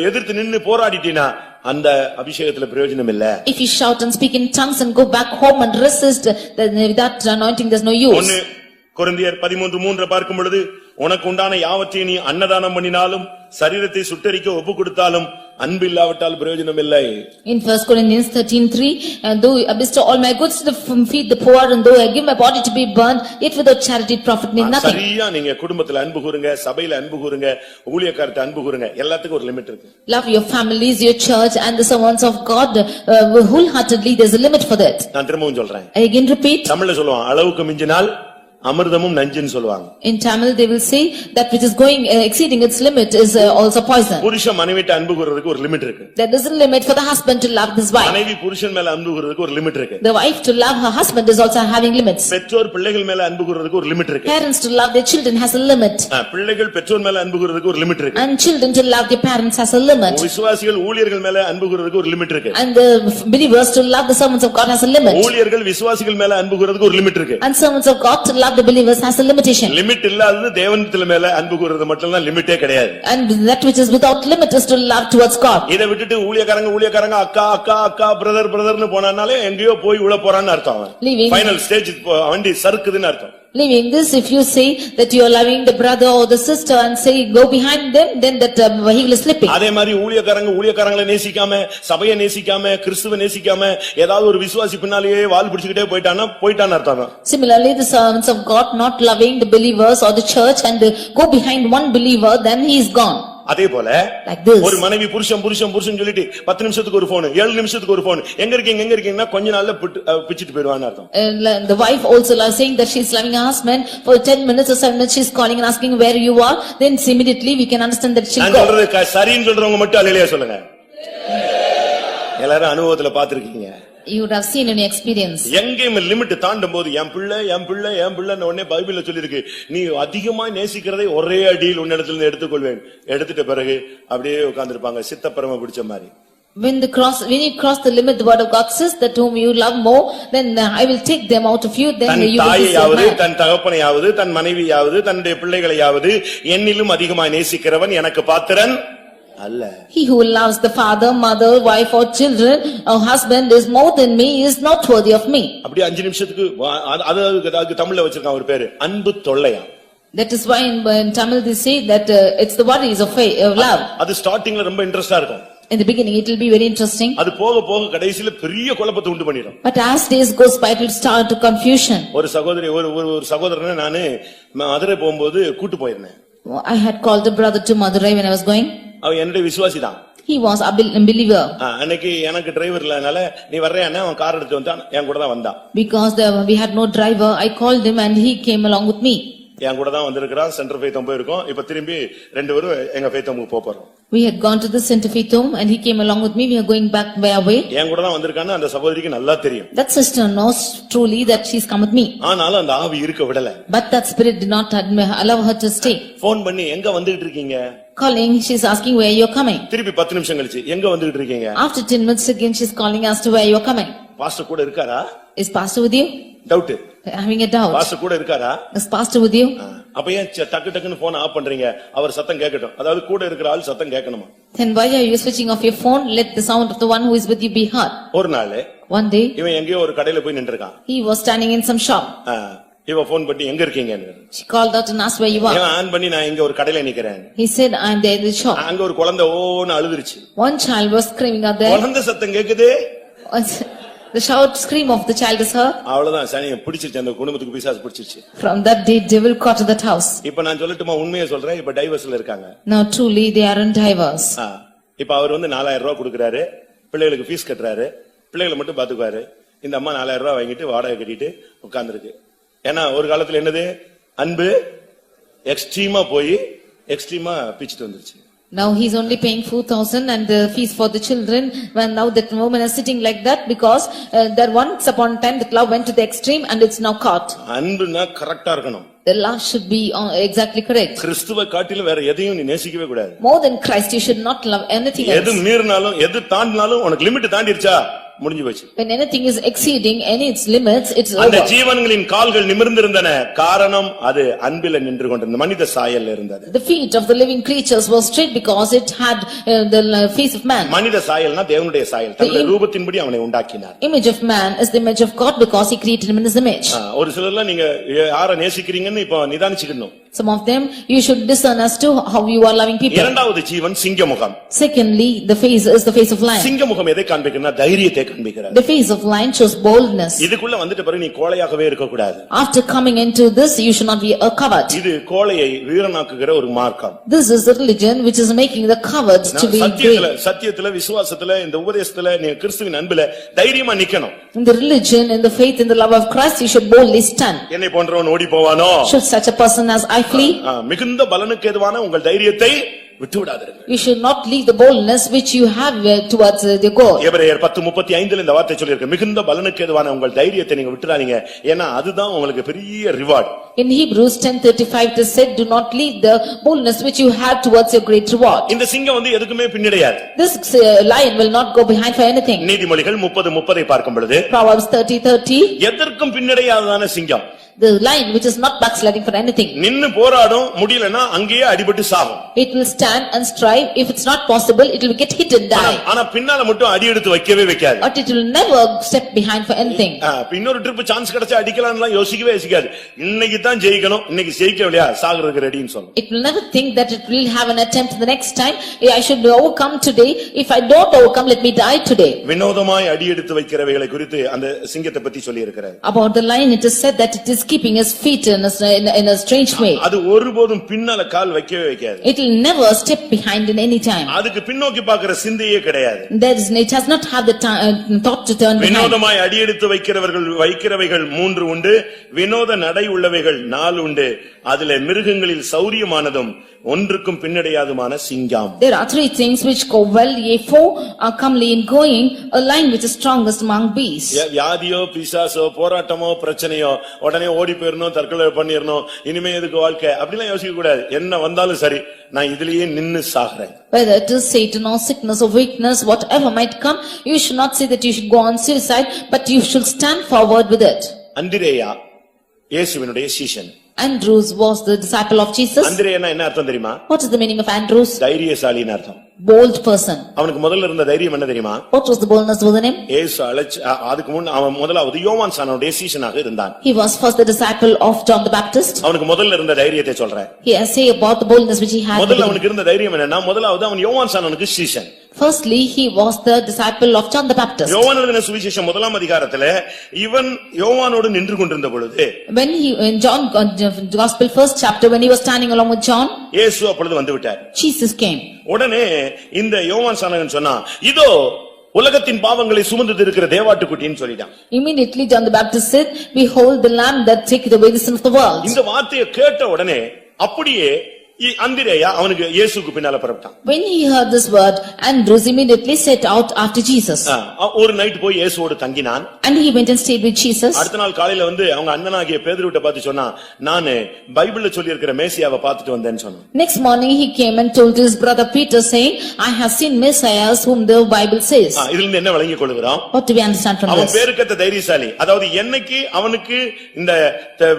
எதிர்த்து நின்னு போராடிட்டீனா அந்த அபிஷேகத்துல பிரயோஜனம் இல்ல. If you shout and speak in tongues and go back home and resist, then that anointing there's no use. 1 கொரிந்தியர் 13:3 பார்க்கும் பொழுது உனக்கு உண்டான யாவற்றையும் நீ அன்னதானம் பண்ணினாலும் சரீரத்தை சுட்டெரிக்க ஒப்பு கொடுத்தாலும் அன்பு இல்லாவிட்டால் பிரயோஜனம் இல்லை. In 1 Corinthians 13:3, and though I bestow all my goods to feed the poor, and though I give my body to be burned, yet without charity it profit me nothing. சரியா நீங்க குடும்பத்துல அன்பு கூறுங்க, சபையில அன்பு கூறுங்க, ஊழியக்காரத்தை அன்பு கூறுங்க, எல்லாத்துக்கும் ஒரு லிமிட் இருக்கு. Love your families, your church and the servants of God wholeheartedly. There's a limit for that. நான் திரும்பவும் சொல்றேன். I again repeat. தமிழ்ல சொல்லுவாங்க அளவுக்கு மிஞ்சினால் அமிர்தமும் நஞ்சுன்னு சொல்லுவாங்க. In Tamil they will say that which is going exceeding its limit is also poison. புருஷன் மனைவிட்ட அன்பு கூறுறதுக்கு ஒரு லிமிட் இருக்கு. There is a limit for the husband to love his wife. மனைவி புருஷன் மேல அன்பு கூறுறதுக்கு ஒரு லிமிட் இருக்கு. The wife to love her husband is also having limits. பெற்றோர் பிள்ளைகள் மேல அன்பு கூறுறதுக்கு ஒரு லிமிட் இருக்கு. Parents to love their children has a limit. பிள்ளைகள் பெற்றோர் மேல அன்பு கூறுறதுக்கு ஒரு லிமிட் இருக்கு. And children to love their parents has a limit. விசுவாசிகள் ஊழியர்கள் மேல அன்பு கூறுறதுக்கு ஒரு லிமிட் இருக்கு. And the believers to love the servants of God has a limit. ஊழியர்கள் விசுவாசிகள் மேல அன்பு கூறுறதுக்கு ஒரு லிமிட் இருக்கு. And servants of God to love the believers has a limitation. Limit இல்லாதது தேவனிடத்தில் மேல அன்பு கூறுறது மட்டும் தான் லிமிட்டே கிடையாது. And that which is without limit is to love towards God. இதை விட்டுட்டு ஊழியக்காரங்க அக்கா அக்கா அக்கா பிரதர்னு போனானாலே எங்கேயோ போய் உள்ள போறான்னு அர்த்தம். ஃபைனல் ஸ்டேஜ் வண்டி சறுக்குதுன்னு அர்த்தம். Leaving this, if you say that you are loving the brother or the sister and say go behind them, then that vehicle is slipping. அதே மாதிரி ஊழியக்காரங்களை நேசிக்காம, சபையை நேசிக்காம, கிறிஸ்துவை நேசிக்காம ஏதாவது ஒரு விசுவாசி பின்னாலேயே வால் பிடிச்சிட்டே போயிட்டான்னு அர்த்தம். Similarly, the servants of God not loving the believers or the church and go behind one believer, then he is gone. அதே போல Like this. ஒரு மனைவி புருஷன் சொல்லிட்டு 10 நிமிஷத்துக்கு ஒரு போன், 7 நிமிஷத்துக்கு ஒரு போன், எங்க இருக்கீங்கன்னா கொஞ்ச நாள்ல பிச்சிட்டு போயிடுவான்னு அர்த்தம். The wife also saying that she is loving her husband for 10 minutes or 7 minutes she is calling and asking where you are, then immediately we can understand that she நான் சொல்றது சரின்னு சொல்றவங்க மட்டும் அல்லேலூயா சொல்லுங்க. எல்லாரும் அனுபவத்துல பாத்துருக்கீங்க. You would have seen any experience. எங்கேயும் லிமிட் தாண்டும் போது என் பிள்ளை உடனே பைபிள்ல சொல்லிருக்கு, நீ அதிகமா நேசிக்கிறதை ஒரே அடியில் உன்னிடத்துல இருந்து எடுத்துக்கொள்வேன். எடுத்துட்ட பிறகு அப்படியே உட்கார்ந்திருப்பாங்க சித்தப்பரம பிடிச்ச மாதிரி. When you cross the limit, the word of God says that whom you love more, then I will take them out of you. Then you will be தாயையாவது, தன் தகப்பனையாவது, தன் மனைவியாவது, தன்னுடைய பிள்ளைகளையாவது என்னிலும் அதிகமாக நேசிக்கிறவன் எனக்கு பாத்திரன் அல்ல. He who loves the father, mother, wife or children or husband is more than me, is not worthy of me. அப்படி 5 நிமிஷத்துக்கு அதுக்கு தமிழ்ல வச்சிருக்கான் ஒரு பேரு, அன்பு தொல்லையா. That is why in Tamil they say that it's the worries of love. அது ஸ்டார்டிங்ல ரொம்ப இன்ட்ரெஸ்டா இருக்கும். In the beginning it will be very interesting. அது போக கடைசில பெரிய குழப்பத்தை உண்டு பண்ணிடும். But as days goes by it will start to confusion. ஒரு சகோதரனை நானு மதுரை போகும்போது கூட்டி போயிருந்தேன். I had called a brother to Madurai when I was going. அவன் என்னுடைய விசுவாசி தான். He was a believer. அன்னைக்கு எனக்கு டிரைவர் இல்லனால நீ வர்றேன்னா அவன் கார் எடுத்து வந்தான், என் கூட தான் வந்தான். Because we had no driver, I called him and he came along with me. என் கூட தான் வந்திருக்கான். சென்டர் ஃபெய்த் போயிருக்கோம். இப்ப திரும்பி ரெண்டு பேரும் எங்க ஃபெய்த் போறோம். We had gone to the Center Faith home and he came along with me. We are going back by our way. என் கூட தான் வந்திருக்கான்னு அந்த சகோதரிக்கு நல்லா தெரியும். That sister knows truly that she's come with me. ஆனாலும் அந்த ஆவி இருக்க விடல. But that spirit did not allow her to stay. Phone பண்ணி எங்க வந்துட்டு இருக்கீங்க? Calling, she's asking where you're coming. திருப்பி 10 நிமிஷம் கழிச்சு எங்க வந்துட்டு இருக்கீங்க? After 10 minutes again she's calling as to where you're coming. Pastor கூட இருக்காரா? Is pastor with you? Doubt. Having a doubt. Pastor கூட இருக்காரா? Is pastor with you? அப்ப ஏன் டக்குன்னு போன் ஆஃப் பண்றீங்க? அவர் சத்தம் கேட்கட்டும். அதாவது கூட இருக்கிற ஆள் சத்தம் கேட்கணுமா? Then why are you switching off your phone? Let the sound of the one who is with you be heard. ஒரு நாள் One day இவன் எங்கேயோ ஒரு கடையில போய் நின்னுட்டான். he was standing in some shop. இவ போன் பண்ணி எங்க இருக்கீங்கன்னு. She called out and asked where you are. இவன் ஆன் பண்ணி நான் இங்க ஒரு கடையில நிக்கிறேன். He said I am there in the shop. அங்க ஒரு குழந்தை ஓன்னு அழுதுருச்சு. One child was screaming out there. குழந்தை சத்தம் கேக்குது. The shout scream of the child is heard. அவ்வளவுதான் சனியை பிடிச்சிருச்சு, அந்த குடும்பத்துக்கு பிசாசு பிடிச்சிருச்சு. From that day devil caught to that house. இப்ப நான் சொல்லட்டுமா உண்மையை சொல்றேன், இப்ப டைவர்ஸ்ல இருக்காங்க. Now truly they are in divorce. இப்ப அவர் 4000 ரூபாய் கொடுக்கறாரு, பிள்ளைகளுக்கு ஃபீஸ் கட்டறாரு, பிள்ளைகளை மட்டும் பாத்துக்குவாரு. இந்த அம்மா 4000 ரூபாய் வாங்கிட்டு வாடகை கட்டிட்டு உட்கார்ந்திருக்கு. ஏன்னா ஒரு காலத்துல என்னது அன்பு எக்ஸ்ட்ரீமா போய் எக்ஸ்ட்ரீமா பிச்சிட்டு வந்துருச்சு. Now he's only paying 4,000 and the fees for the children, when now that woman is sitting like that because there once upon a time that love went to the extreme and it's now caught. அன்புனா கரெக்ட்டா இருக்கணும். The love should be exactly correct. கிறிஸ்துவை காட்டிலும் வேற எதையும் நீ நேசிக்கவே கூடாது. More than Christ you should not love anything else. எது மீறினாலும் எது தாண்டினாலும் உனக்கு லிமிட் தாண்டிருச்சா முடிஞ்சு போச்சு. When anything is exceeding any its limits, it's அந்த over. ஜீவன்களின் கால்கள் நிமிர்ந்திருந்தன, காரணம் அது அன்பில நின்று கொண்டிருந்த மனித சாயல்ல இருந்தது. The feet of the living creatures were straight because it had the face of man. மனித சாயல்னா தேவனுடைய சாயல், தன்னுடைய ரூபத்தின்படி அவனை உண்டாக்கினார். Image of man is the image of God because he created him in his image. ஒரு சிலர்லாம் நீங்க யாரை நேசிக்கிறீங்கன்னு இப்ப நிதானிச்சுக்கணும். Some of them you should discern as to how you are loving people. இரண்டாவது ஜீவன் சிங்கமுகம். Secondly, the face is the face of lion. சிங்கமுகம் எதை காண்பிக்குதுன்னா தைரியத்தை காண்பிக்கிறது. The face of lion shows boldness. இதுக்குள்ள வந்துட்ட பிறகு நீ கோழையாகவே இருக்க கூடாது. After coming into this, you should not be a coward. இது கோழையை வீரனாக்குகிற ஒரு மார்க்கம். This is the religion which is making the cowards to be brave. சத்தியத்துல விசுவாசத்துல இந்த உபதேசத்துல நீ கிறிஸ்துவின் அன்பில தைரியமா நிக்கணும். In the religion, in the faith, in the love of Christ, you should boldly stand. என்னை போன்றவன் ஓடி போவானோ? Should such a person as I flee? மிகுந்த பலனுக்கு ஏதுவான உங்கள் தைரியத்தை விட்டு விடாதீர்கள். You should not leave the boldness which you have towards the goal. எபிரேயர் 10:35 இந்த வார்த்தை சொல்லி இருக்கு. மிகுந்த பலனுக்கு ஏதுவான உங்கள் தைரியத்தை நீங்க விட்டுறாதீங்க, ஏன்னா அதுதான் உங்களுக்கு பெரிய reward. In Hebrews 10:35 it is said, do not leave the boldness which you have towards your great reward. இந்த சிங்கம் எதுக்குமே பின்னடையாது. This lion will not go behind for anything. நீதிமொழிகள் 30:30 பார்க்கும் பொழுது Proverbs 30:30 எதற்கும் பின்னடையாததான சிங்கம், the lion which is not backsliding for anything. நின்னு போராடும், முடியலனா அங்கேயே அடிபட்டு சாகும். It will stand and strive. If it's not possible, it will get hit and die. ஆனா பின்னால மட்டும் அடி எடுத்து வைக்கவே வைக்காது. But it will never step behind for anything. இன்னொரு ட்ரிப் சான்ஸ் கிடைச்சா அடிக்கலாம்லாம் யோசிக்கவே யோசிக்காது. இன்னைக்கு தான் ஜெயிக்கணும், இன்னைக்கு ஜெயிக்கலையா சாகுறதுக்கு ரெடின்னு சொல்லும். It will never think that it will have an attempt the next time. I should overcome today. If I don't overcome, let me die today. வினோதமாய் அடி எடுத்து வைக்கிறவைகளை குறித்து அந்த சிங்கத்தை பத்தி சொல்லி இருக்கிறார். About the lion, it is said that it is keeping his feet in a strange way. அது ஒருபோதும் பின்னால கால் வைக்கவே வைக்காது. It will never step behind in any time. அதுக்கு பின்னோக்கி பார்க்கிற சிந்தையே கிடையாது. It has not had the thought to turn behind. வினோதமாய் அடி எடுத்து வைக்கிறவைகள் 3 உண்டு, வினோத நடை உள்ளவைகள் 4 உண்டு. அதிலே மிருகங்களில் சௌரியமானதும் ஒன்றுக்கும் பின்னடையாதுமான சிங்கம். There are 3 things which go well, ye 4 are comely in going, a lion which is strongest among beasts. வியாதியோ பிசாசோ போராட்டமோ பிரச்சனையோ உடனே ஓடி போயிரணும், தற்கொலை பண்ணிரணும், இனிமே எதுக்கு வாழ்க்கை அப்படிலாம் யோசிக்க கூடாது. என்ன வந்தாலும் சரி, நான் இதுலயே நின்னு சாகுறேன். Whether it is Satan or sickness or weakness, whatever might come, you should not say that you should go on suicide, but you should stand forward with it. அந்திரேயா இயேசுவினுடைய சீஷன். Andrews was the disciple of Jesus. அந்திரேயனா என்ன அர்த்தம் தெரியுமா? What is the meaning of Andrews? தைரியசாலின்னு அர்த்தம். Bold person. அவனுக்கு முதல்ல இருந்த தைரியம் என்ன தெரியுமா? What was the boldness within him? இயேசு அதுக்கு முன் அவன் முதலாவது யோவான் சானனுடைய சீஷனாக இருந்தான். He was first the disciple of John the Baptist. அவனுக்கு முதல்ல இருந்த தைரியத்தை சொல்றேன். Here say about the boldness which he had. முதல்ல அவனுக்கு இருந்த தைரியம் என்னன்னா, முதலாவது அவன் யோவான் சானனுக்கு சீஷன். Firstly, he was the disciple of John the Baptist. யோவான் எழுதின சுவிசேஷம் 1ஆம் அதிகாரத்திலே இவன் யோவானோடு நின்று கொண்டிருந்த பொழுது, when he in John Gospel 1st chapter, when he was standing along with John, இயேசு அப்பொழுது வந்து விட்டார். Jesus came. உடனே இந்த யோவான் சானகன் சொன்னா, இதோ உலகத்தின் பாவங்களை சுமந்து இருக்கிற தேவாட்டுக்குட்டின்னு சொல்லிட்டான். Immediately John the Baptist said, behold the lamb that taketh away the sin of the world. இந்த வார்த்தையை கேட்ட உடனே அப்படியே அந்திரேயா அவனுக்கு இயேசுக்கு பின்னால புறப்பட்டான். When he heard this word, Andrews immediately set out after Jesus. ஒரு நைட் போய் இயேசுவோடு தங்கினான். And he went and stayed with Jesus. அடுத்த நாள் காலையில வந்து அவங்க அண்ணனாகிய பேதுருவிட்ட பார்த்து சொன்னா, நான் பைபிள்ல சொல்லி இருக்கிற மேசியாவை பார்த்துட்டு வந்தேன்னு சொன்னான். Next morning he came and told his brother Peter, saying, I have seen Messiah whom the Bible says. இதுல இருந்து என்ன விளங்கிக் கொள்கிறோம்? What do we understand from this? அவன் பேருக்கத்த தைரியசாலி. அதாவது என்னைக்கு அவனுக்கு இந்த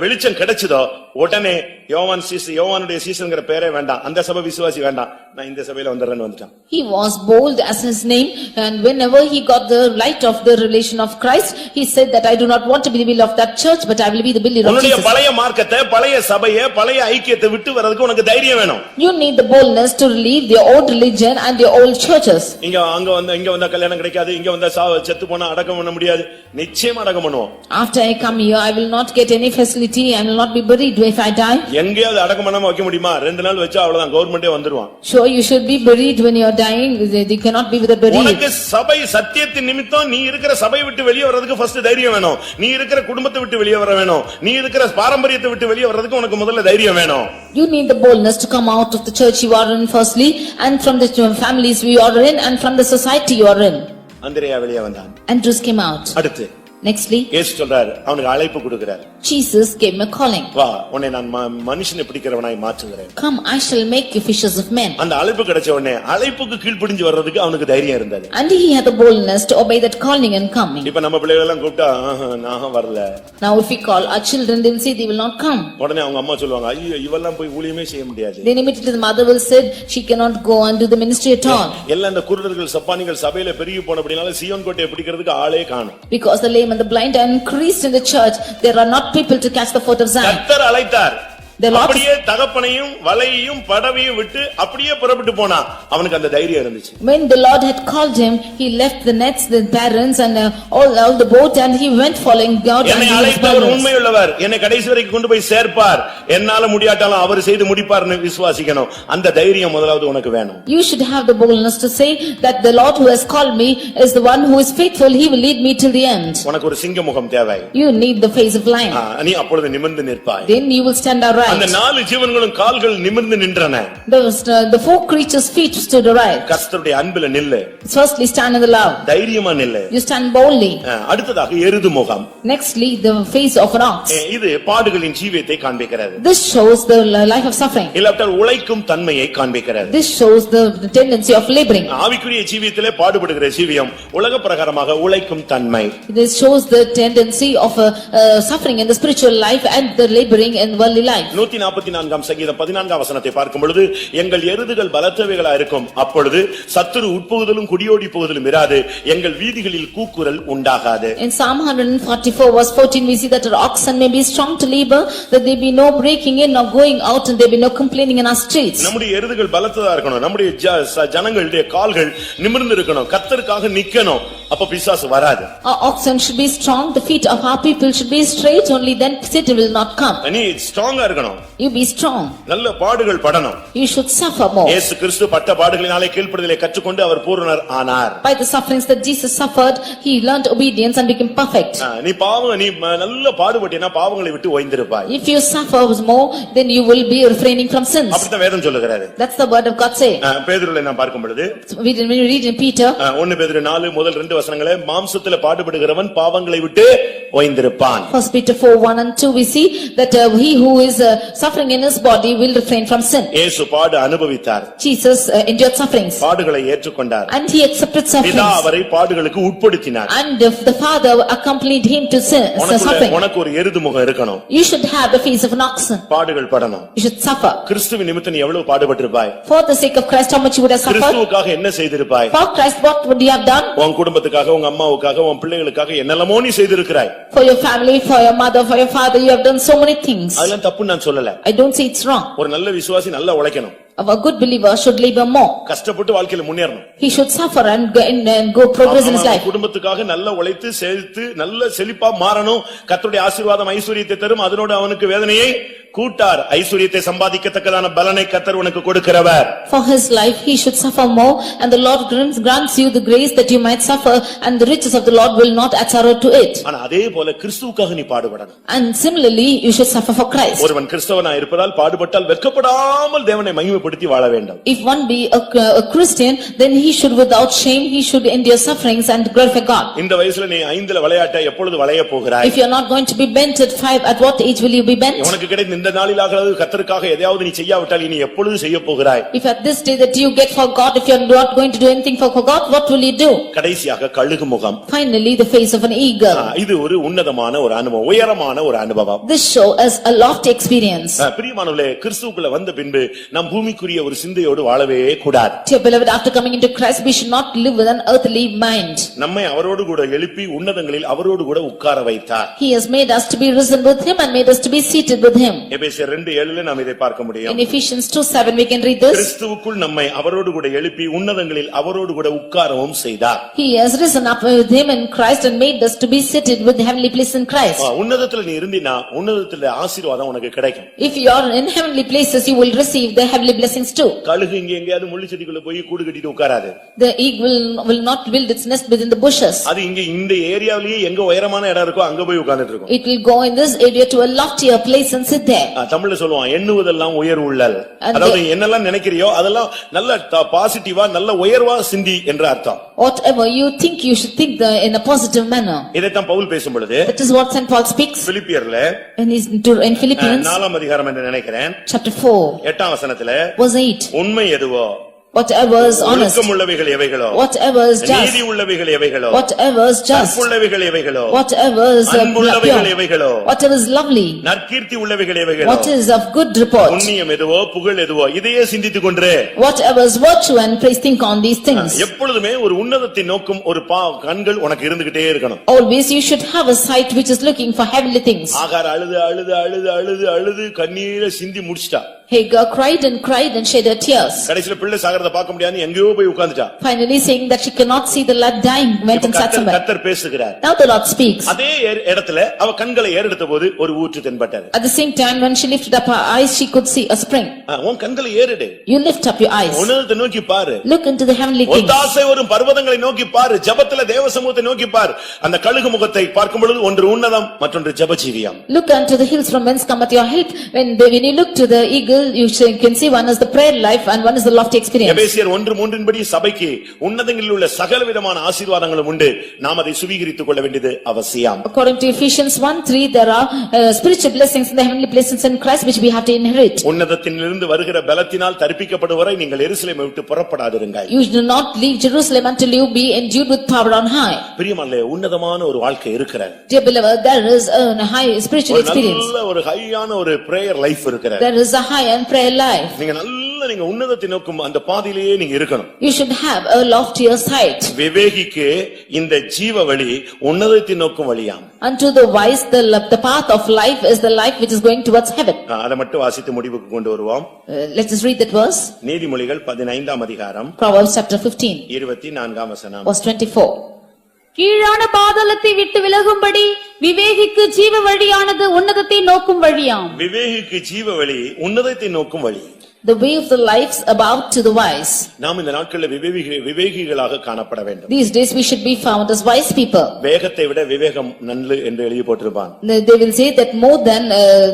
வெளிச்சம் கிடைச்சதோ உடனே யோவானுடைய சீசன்ங்கிற பேரே வேண்டாம், அந்த சபை விசுவாசி வேண்டாம், நான் இந்த சபையில வந்துறேன்னு வந்துட்டான். He was bold as his name, and whenever he got the light of the relation of Christ, he said that I do not want to be the believer of that church, but I will be the believer of Jesus. பழைய மார்க்கத்தை, பழைய சபையை, பழைய ஐக்கியத்தை விட்டு வரதுக்கு உனக்கு தைரியம் வேணும். You need the boldness to leave your old religion and your old churches. இங்க வந்தா கல்யாணம் கிடைக்காது, இங்க வந்தா செத்து போனா அடக்கம் பண்ண முடியாது. நிச்சயமா அடக்கம் பண்ணுவோம். After I come here, I will not get any facility, I will not be buried if I die. எங்கேயாவது அடக்கம் பண்ணாம வைக்க முடியுமா? 2 நாள் வச்சா அவ்வளவுதான், கவர்மெண்டே வந்துருவான். Sure, you should be buried when you are dying. They cannot be without burial. உனக்கு சபை சத்தியத்தின் நிமித்தம் நீ இருக்கிற சபை விட்டு வெளியே வர்றதுக்கு ஃபர்ஸ்ட் தைரியம் வேணும். நீ இருக்கிற குடும்பத்தை விட்டு வெளியே வர வேணும். நீ இருக்கிற பாரம்பரியத்தை விட்டு வெளியே வர்றதுக்கு உனக்கு முதல்ல தைரியம் வேணும். You need the boldness to come out of the church you are in firstly, and from the families you are in, and from the society you are in. அந்திரேயா வெளியே வந்தான். Andrews came out. அடுத்து Nextly, இயேசு சொல்றாரு, அவனுக்கு அழைப்பு கொடுக்கிறாரு. Jesus gave him a calling. வா, உன்னை நான் மனுஷனை பிடிக்கிறவனாய் மாற்றுகிறேன். Come, I shall make you fishers of men. அந்த அழைப்பு கிடைச்ச உடனே அழைப்புக்கு கீழ்ப்படிஞ்சு வர்றதுக்கு அவனுக்கு தைரியம் இருந்தது. And he had the boldness to obey that calling and coming. இப்ப நம்ம பிள்ளைகள் எல்லாம் கூப்பிட்டா நான் வரல. Now if we call our children, they will say they will not come. உடனே அவங்க அம்மா சொல்லுவாங்க, ஐயோ இவெல்லாம் போய் ஊழியமே செய்ய முடியாது. Then immediately the mother will say she cannot go and do the ministry at all. எல்லாம் இந்த குருடர்கள் சப்பானிகள் சபையில பெருகி போனபடினால சீயோன் கோட்டையை பிடிக்கிறதுக்கு ஆளே காணோம். Because the lame and the blind are increased in the church, there are not people to catch the foot of Zion. கர்த்தர் அழைத்தார். The Lord அப்படியே தகப்பனையும் வலையையும் படவையும் விட்டு அப்படியே புறப்பட்டு போனா அவனுக்கு அந்த தைரியம் இருந்துச்சு. When the Lord had called him, he left the nets, the parents and all the boat and he went following God. என்னை அழைத்தவர் உண்மையுள்ளவர், என்னை கடைசி வரைக்கும் கொண்டு போய் சேர்ப்பார், என்னால முடியாட்டாலும் அவர் செய்து முடிப்பார்னு விசுவாசிக்கணும். அந்த தைரியம் முதலாவது உனக்கு வேணும். You should have the boldness to say that the Lord who has called me is the one who is faithful, he will lead me till the end. உனக்கு ஒரு சிங்க முகம் தேவை. You need the face of lion. நீ அப்பொழுது நிமிர்ந்து நிற்பாய். Then you will stand upright. அந்த நாலு ஜீவன்களும் கால்கள் நிமிர்ந்து நின்றன. The four creatures' feet stood upright. கர்த்தருடைய அன்பில நில்லு. Firstly, stand in the love. தைரியமா நில்லு. You stand boldly. அடுத்ததாக எருது முகம். Nextly, the face of an ox. இது பாடுகளின் ஜீவியத்தை காண்பிக்கிறது. This shows the life of suffering. இல்லாவிட்டால் உழைக்கும் தன்மையை காண்பிக்கிறது. This shows the tendency of laboring. ஆவிக்குரிய ஜீவியத்திலே பாடுபடுகிற ஜீவியம் உலக பிரகாரமாக உழைக்கும் தன்மை. This shows the tendency of suffering in the spiritual life and the laboring in worldly life. 144 சங்கீதம் 14 வசனத்தை பார்க்கும் பொழுது எங்கள் எருதுகள் பலத்தவைகளா இருக்கும், அப்பொழுது சத்துரு உட்புகுதலும் குடியோடி போகுதலும் இராது, எங்கள் வீதிகளில் கூக்குரல் உண்டாகாது. In Psalm 144 verse 14 we see that our oxen may be strong to labor, that there be no breaking in or going out and there be no complaining in our streets. நம்முடைய எருதுகள் பலத்ததா இருக்கணும், நம்முடைய ஜனங்களுடைய கால்கள் நிமிர்ந்து இருக்கணும், கர்த்தருக்காக நிக்கணும், அப்ப பிசாசு வராது. Our oxen should be strong, the feet of our people should be straight, only then Satan will not come. நீ ஸ்ட்ராங்கா இருக்கணும். You be strong. நல்ல பாடுகள் படணும். You should suffer more. இயேசு கிறிஸ்து பட்ட பாடுகளினாலே கீழ்ப்படிதலை கற்றுக்கொண்டு அவர் பூரணர் ஆனார். By the sufferings that Jesus suffered, he learned obedience and became perfect. நீ நல்ல பாடுபட்டினா பாவங்களை விட்டு ஓய்ந்திருப்பாய். If you suffer more, then you will be refraining from sins. அப்படிதான் வேதம் சொல்லுகிறது. That's the word of God say. பேதுருவை நாம் பார்க்கும் பொழுது When we read in Peter, 1 பேதுரு 4 முதல் 2 வசனங்களே, மாம்சத்திலே பாடுபடுகிறவன் பாவங்களை விட்டு ஓய்ந்திருப்பான். 1 Peter 4:1 and 2 we see that he who is suffering in his body will refrain from sin. இயேசு பாடு அனுபவித்தார். Jesus endured sufferings. பாடுகளை ஏற்றுக்கொண்டார். And he accepted sufferings. பிதா அவரை பாடுகளுக்கு உட்படுத்தினார். And the Father accompanied him to suffering. உனக்கு ஒரு எருது முகம் இருக்கணும். You should have the face of an oxen. பாடுகள் படணும். You should suffer. கிறிஸ்துவின் நிமித்தம் நீ எவ்வளவு பாடுபட்டிருப்பாய்? For the sake of Christ, how much you would have suffered? கிறிஸ்துவுக்காக என்ன செய்திருப்பாய்? For Christ, what would you have done? உன் குடும்பத்துக்காக, உங்க அம்மாவுக்காக, உன் பிள்ளைகளுக்காக என்னெல்லாமோ நீ செய்திருக்கிறாய். For your family, for your mother, for your father, you have done so many things. அதெல்லாம் தப்பு நான் சொல்லல. I don't say it's wrong. ஒரு நல்ல விசுவாசி நல்லா உழைக்கணும். A good believer should labor more. கஷ்டப்பட்டு வாழ்க்கையில முன்னேறணும். He should suffer and go progress in his life. குடும்பத்துக்காக நல்லா உழைத்து செழித்து நல்ல செழிப்பா மாறணும். கர்த்தருடைய ஆசீர்வாதம் ஐஸ்வரியத்தை தரும், அதனோட அவனுக்கு வேதனையை கூட்டார். ஐஸ்வரியத்தை சம்பாதிக்கத்தக்கதான பலனை கர்த்தர் உனக்கு கொடுக்கிறவர். For his life he should suffer more, and the Lord grants you the grace that you might suffer, and the riches of the Lord will not add sorrow to it. ஆனா அதே போல கிறிஸ்துவுக்காக நீ பாடுபடணும். And similarly you should suffer for Christ. ஒருவன் கிறிஸ்தவனாய் இருப்பதால் பாடுபட்டால் வெட்கப்படாமல் தேவனை மகிமைப்படுத்தி வாழ வேண்டும். If one be a Christian, then he should without shame he should endure sufferings and glorify God. இந்த வயசுல நீ 5ல விளையாட்ட எப்பொழுது விளைய போகிறாய்? If you are not going to be bent at 5, at what age will you be bent? உனக்கு கிடைத்த இந்த நாளிலாவது கர்த்தருக்காக எதையாவது நீ செய்யாவிட்டால் இனி எப்பொழுது செய்ய போகிறாய்? If at this day that you get for God, if you are not going to do anything for God, what will you do? கடைசியாக கழுகு முகம். Finally, the face of an eagle. இது ஒரு உன்னதமான ஒரு அனுபவம், உயரமான ஒரு அனுபவம். This show is a lofty experience. பிரியமானவர்களே, கிறிஸ்துவுக்குள்ள வந்த பின்பு நாம் பூமிக்குரிய ஒரு சிந்தையோடு வாழவே கூடாது. Dear beloved, after coming into Christ, we should not live with an earthly mind. நம்மை அவரோடு கூட எழுப்பி உன்னதங்களில் அவரோடு கூட உட்கார வைத்தார். He has made us to be risen with him and made us to be seated with him. எபேசியர் 2:7 நாம் இதை பார்க்க முடியும். In Ephesians 2:7 we can read this. கிறிஸ்துவுக்குள் நம்மை அவரோடு கூட எழுப்பி உன்னதங்களில் அவரோடு கூட உட்காரவும் செய்தார். He has risen up with him in Christ and made us to be seated with the heavenly place in Christ. உன்னதத்துல நீ இருந்தினா உன்னதத்துல ஆசீர்வாதம் உனக்கு கிடைக்கும். If you are in heavenly places, you will receive the heavenly blessings too. கழுகு இங்க எங்கேயாவது முள்ளு செடிக்குள்ள போய் கூடு கட்டிட்டு உட்காராது. The eagle will not build its nest within the bushes. அது இங்க இந்த ஏரியாவிலேயே எங்க உயரமான இடம் இருக்கோ அங்க போய் உட்கார்ந்துட்டு இருக்கும். It will go in this area to a loftier place and sit there. தமிழ்ல சொல்லுவான் எண்ணுவதெல்லாம் உயர் உள்ளல். அதாவது என்னெல்லாம் நினைக்கிறியோ அதெல்லாம் நல்ல பாசிட்டிவா நல்ல உயர்வா சிந்தி என்ற அர்த்தம். Whatever you think, you should think in a positive manner. இதைத்தான் பவுல் பேசும் பொழுது That is what Saint Paul speaks பிலிப்பியர்ல in Philippians 4ஆம் அதிகாரம் என்று நினைக்கிறேன் chapter 4 8ஆம் வசனத்துல verse 8. உண்மை எதுவோ, Whatever is honest, உள்ளவைகள் எவைகளோ, whatever is just, நீதி உள்ளவைகள் எவைகளோ, whatever is just, உள்ளவைகள் எவைகளோ, whatever is அன்புள்ளவைகள் எவைகளோ, pure, whatever is lovely, நற்கீர்த்தி உள்ளவைகள் எவைகளோ, what is of good report, புண்ணியம் எதுவோ, புகழ் எதுவோ, இதையே சிந்தித்துக் கொண்டு whatever is virtue and praise, think on these things. எப்பொழுதுமே ஒரு உன்னதத்தை நோக்கும் ஒரு கண்கள் உனக்கு இருந்துகிட்டே இருக்கணும். Always you should have a sight which is looking for heavenly things. ஆகார் அழுது அழுது அழுது அழுது அழுது கண்ணீரை சிந்தி முடிச்சிட்டா. Hagar cried and shed her tears. கடைசில பிள்ளை சாகறத பார்க்க முடியாது எங்கேயோ போய் உட்கார்ந்துட்டா. Finally saying that she cannot see the lad dying, went and sat somewhere. கர்த்தர் பேசுகிறார். Now the Lord speaks. அதே இடத்துல அவ கண்களை ஏறெடுத்தபோது ஒரு ஊற்று தென்பட்டது. At the same time when she lifted up her eyes, she could see a spring. உன் கண்களை ஏறெடு. You lift up your eyes. உன்னதத்தை நோக்கி பாரு. Look into the heavenly things. ஒத்தாசை வரும் பர்வதங்களை நோக்கி பாரு. ஜெபத்திலே தேவ சமூகத்தை நோக்கி பாரு. அந்த கழுகு முகத்தை பார்க்கும் பொழுது ஒன்று உன்னதம் மற்றொன்று ஜெபஜீவியம். Look unto the hills from whence cometh your help. When you look to the eagle, you can see one is the prayer life and one is the lofty experience. எபேசியர் 1:3 படி சபைக்கு உன்னதங்களில் உள்ள சகலவிதமான ஆசீர்வாதங்களும் உண்டு. நாம் அதை சுவீகரித்துக் கொள்ள வேண்டியது அவசியம். According to Ephesians 1:3, there are spiritual blessings in the heavenly places in Christ which we have to inherit. உன்னதத்திலிருந்து வருகிற பலத்தினால் தரிப்பிக்கப்படும் வரை நீங்கள் எருசலேமை விட்டு புறப்படாதிருங்கள். You do not leave Jerusalem until you be endued with power on high. பிரியமானவர்களே, உன்னதமான ஒரு வாழ்க்கை இருக்கிறது. Dear beloved, there is a high spiritual experience. நல்ல ஒரு ஹையான ஒரு பிரேயர் லைஃப் இருக்கிறது. There is a high and prayer life. நீங்க நீங்க உன்னதத்தை நோக்கும் அந்த பாதையிலேயே நீங்க இருக்கணும். You should have a loftier sight. விவேகிக்கு இந்த ஜீவ வழி உன்னதத்தை நோக்கும் வழியாம். Unto the wise the path of life is the life which is going towards heaven. அதை மட்டும் வாசித்து முடிவுக்கு கொண்டு வருவோம். Let us read that verse. நீதிமொழிகள் 15ஆம் அதிகாரம் Proverbs chapter 15 24ஆம் வசனம். verse 24. கீழான பாதாளத்தை விட்டு விலகும்படி விவேகிக்கு ஜீவ வழியானது உன்னதத்தை நோக்கும் வழியாம். விவேகிக்கு ஜீவ வழி உன்னதத்தை நோக்கும் வழி. The way of the lives about to the wise. நாம் இந்த நாட்களில் விவேகிகளாக காணப்பட வேண்டும். These days we should be found as wise people. வேகத்தை விட விவேகம் நல்லது என்று எழுதி போட்டிருப்பான். They will say that more than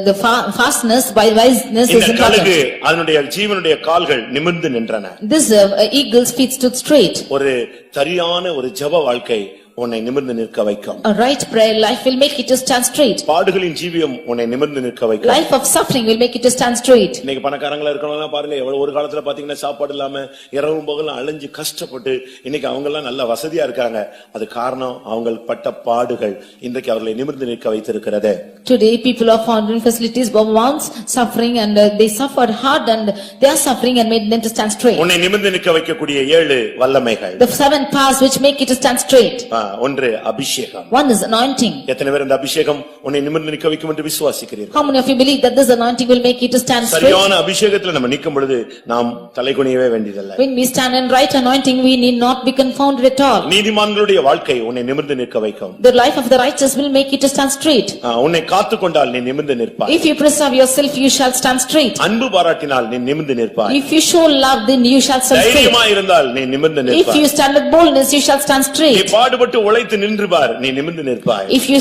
the fastness by wiseness is important. கழுகு அதனுடைய ஜீவனுடைய கால்கள் நிமிர்ந்து நின்றன. This eagle's feet stood straight. ஒரு சரியான ஒரு ஜெப வாழ்க்கை உன்னை நிமிர்ந்து நிற்க வைக்கும். A right prayer life will make you to stand straight. பாடுகளின் ஜீவியம் உன்னை நிமிர்ந்து நிற்க வைக்கும். Life of suffering will make you to stand straight. இன்னைக்கு பணக்காரங்களா இருக்கறவங்க பாருங்க எவ்வளவு ஒரு காலத்துல பாத்தீங்கன்னா சாப்பாடு இல்லாம இரவும் பகலும் அலைஞ்சு கஷ்டப்பட்டு இன்னைக்கு அவங்க எல்லாம் நல்ல வசதியா இருக்காங்க. அது காரணம் அவங்க பட்ட பாடுகள் இன்றைக்கு அவர்களை நிமிர்ந்து நிற்க வைத்திருக்கிறது. Today people are found in facilities but once suffering and they suffered hard and they are suffering and made them to stand straight. உன்னை நிமிர்ந்து நிற்க வைக்கக்கூடிய 7 வல்லமைகள். The 7 powers which make you to stand straight. ஒன்று அபிஷேகம். One is anointing. எத்தனை பேர் இந்த அபிஷேகம் உன்னை நிமிர்ந்து நிற்க வைக்கும் என்று விசுவாசிக்கிறீர்கள்? How many of you believe that this anointing will make you to stand straight? சரியான அபிஷேகத்துல நம்ம நிற்கும் பொழுது நாம் தலைகுனியவே வேண்டியதில்லை. When we stand in right anointing we need not be confounded at all. நீதிமான்களுடைய வாழ்க்கை உன்னை நிமிர்ந்து நிற்க வைக்கும். The life of the righteous will make you to stand straight. உன்னை காத்துக்கொண்டால் நீ நிமிர்ந்து நிற்பாய். If you preserve yourself you shall stand straight. அன்பு பாராட்டினால் நீ நிமிர்ந்து நிற்பாய். If you show love then you shall stand straight. தைரியமா இருந்தால் நீ நிமிர்ந்து If நிற்பாய். you stand with boldness you shall stand நீ straight. பாடுபட்டு உழைத்து நின்று பார் நீ நிமிர்ந்து நிற்பாய். If you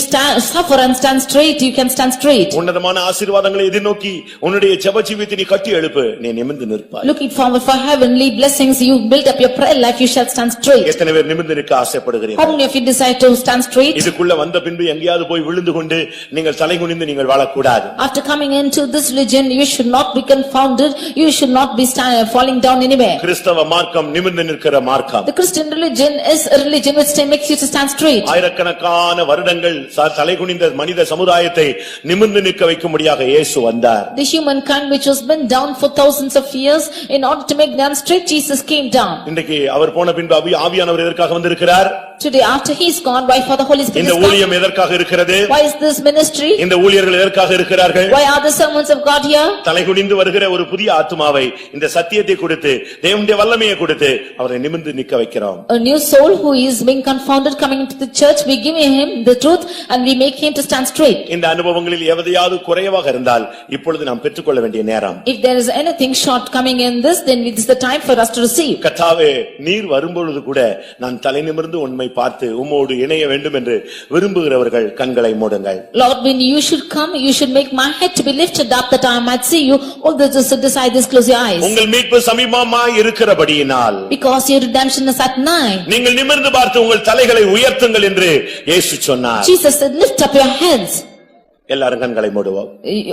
suffer and stand straight you can stand straight. உன்னதமான ஆசீர்வாதங்களை எதிர்நோக்கி உன்னுடைய ஜெப ஜீவியத்தை நீ கட்டி எழுப்பு நீ நிமிர்ந்து நிற்பாய். Looking forward for heavenly blessings you build up your prayer life you shall stand straight. எத்தனை பேர் நிமிர்ந்து நிற்க ஆசைப்படுகிறீர்கள்? How many of you desire to stand straight? இதுக்குள்ள வந்த பின்பு எங்கேயாவது போய் விழுந்து கொண்டு நீங்கள் தலைகுனிந்து நீங்கள் வாழக்கூடாது. After coming into this religion you should not be confounded, you should not be falling down anywhere. கிறிஸ்தவ மார்க்கம் நிமிர்ந்து நிற்கிற மார்க்கம். The Christian religion is a religion which makes you to stand straight. ஆயிரக்கணக்கான வருடங்கள் தலைகுனிந்த மனித சமுதாயத்தை நிமிர்ந்து நிற்க வைக்கும்படியாக இயேசு வந்தார். The humankind which was bent down for thousands of years in order to make them straight Jesus came down. இன்றைக்கு அவர் போன பின்பு ஆவியானவர் எதற்காக வந்திருக்கிறார்? Today after he is gone why for the Holy Spirit இந்த is come? ஊழியம் எதற்காக இருக்கிறது? Why is this ministry? இந்த ஊழியர்கள் எதற்காக இருக்கிறார்கள்? Why are the servants of God here? தலைகுனிந்து வருகிற ஒரு புதிய ஆத்துமாவை இந்த சத்தியத்தை கொடுத்து தேவனுடைய வல்லமையை கொடுத்து அவரை நிமிர்ந்து நிற்க வைக்கிறோம். A new soul who is being confounded confounded coming into the church, we give him the truth and we make him to stand straight. இந்த அனுபவங்களில் எதையாவது குறைவாக இருந்தால் இப்பொழுது நாம் பெற்றுக்கொள்ள வேண்டிய நேரம். If there is anything short coming in this, then it is the time for us to receive. கர்த்தாவே, நீர் வரும்பொழுது கூட நான் தலை நிமிர்ந்து உம்மை பார்த்து உம்மோடு இணைய வேண்டும் என்று விரும்புகிறவர்கள் கண்களை மூடுங்கள். Lord, when you should come, you should make my head to be lifted up that I might see you. All those who decide this, close your eyes. உங்கள் மீட்பு சமீபமாய் இருக்கிறபடியினால் Because your redemption is at nigh. நீங்கள் நிமிர்ந்து பார்த்து உங்கள் தலைகளை உயர்த்துங்கள் என்று இயேசு சொன்னார். Jesus said, lift up your heads. எல்லாரும் கண்களை மூடுவோம்.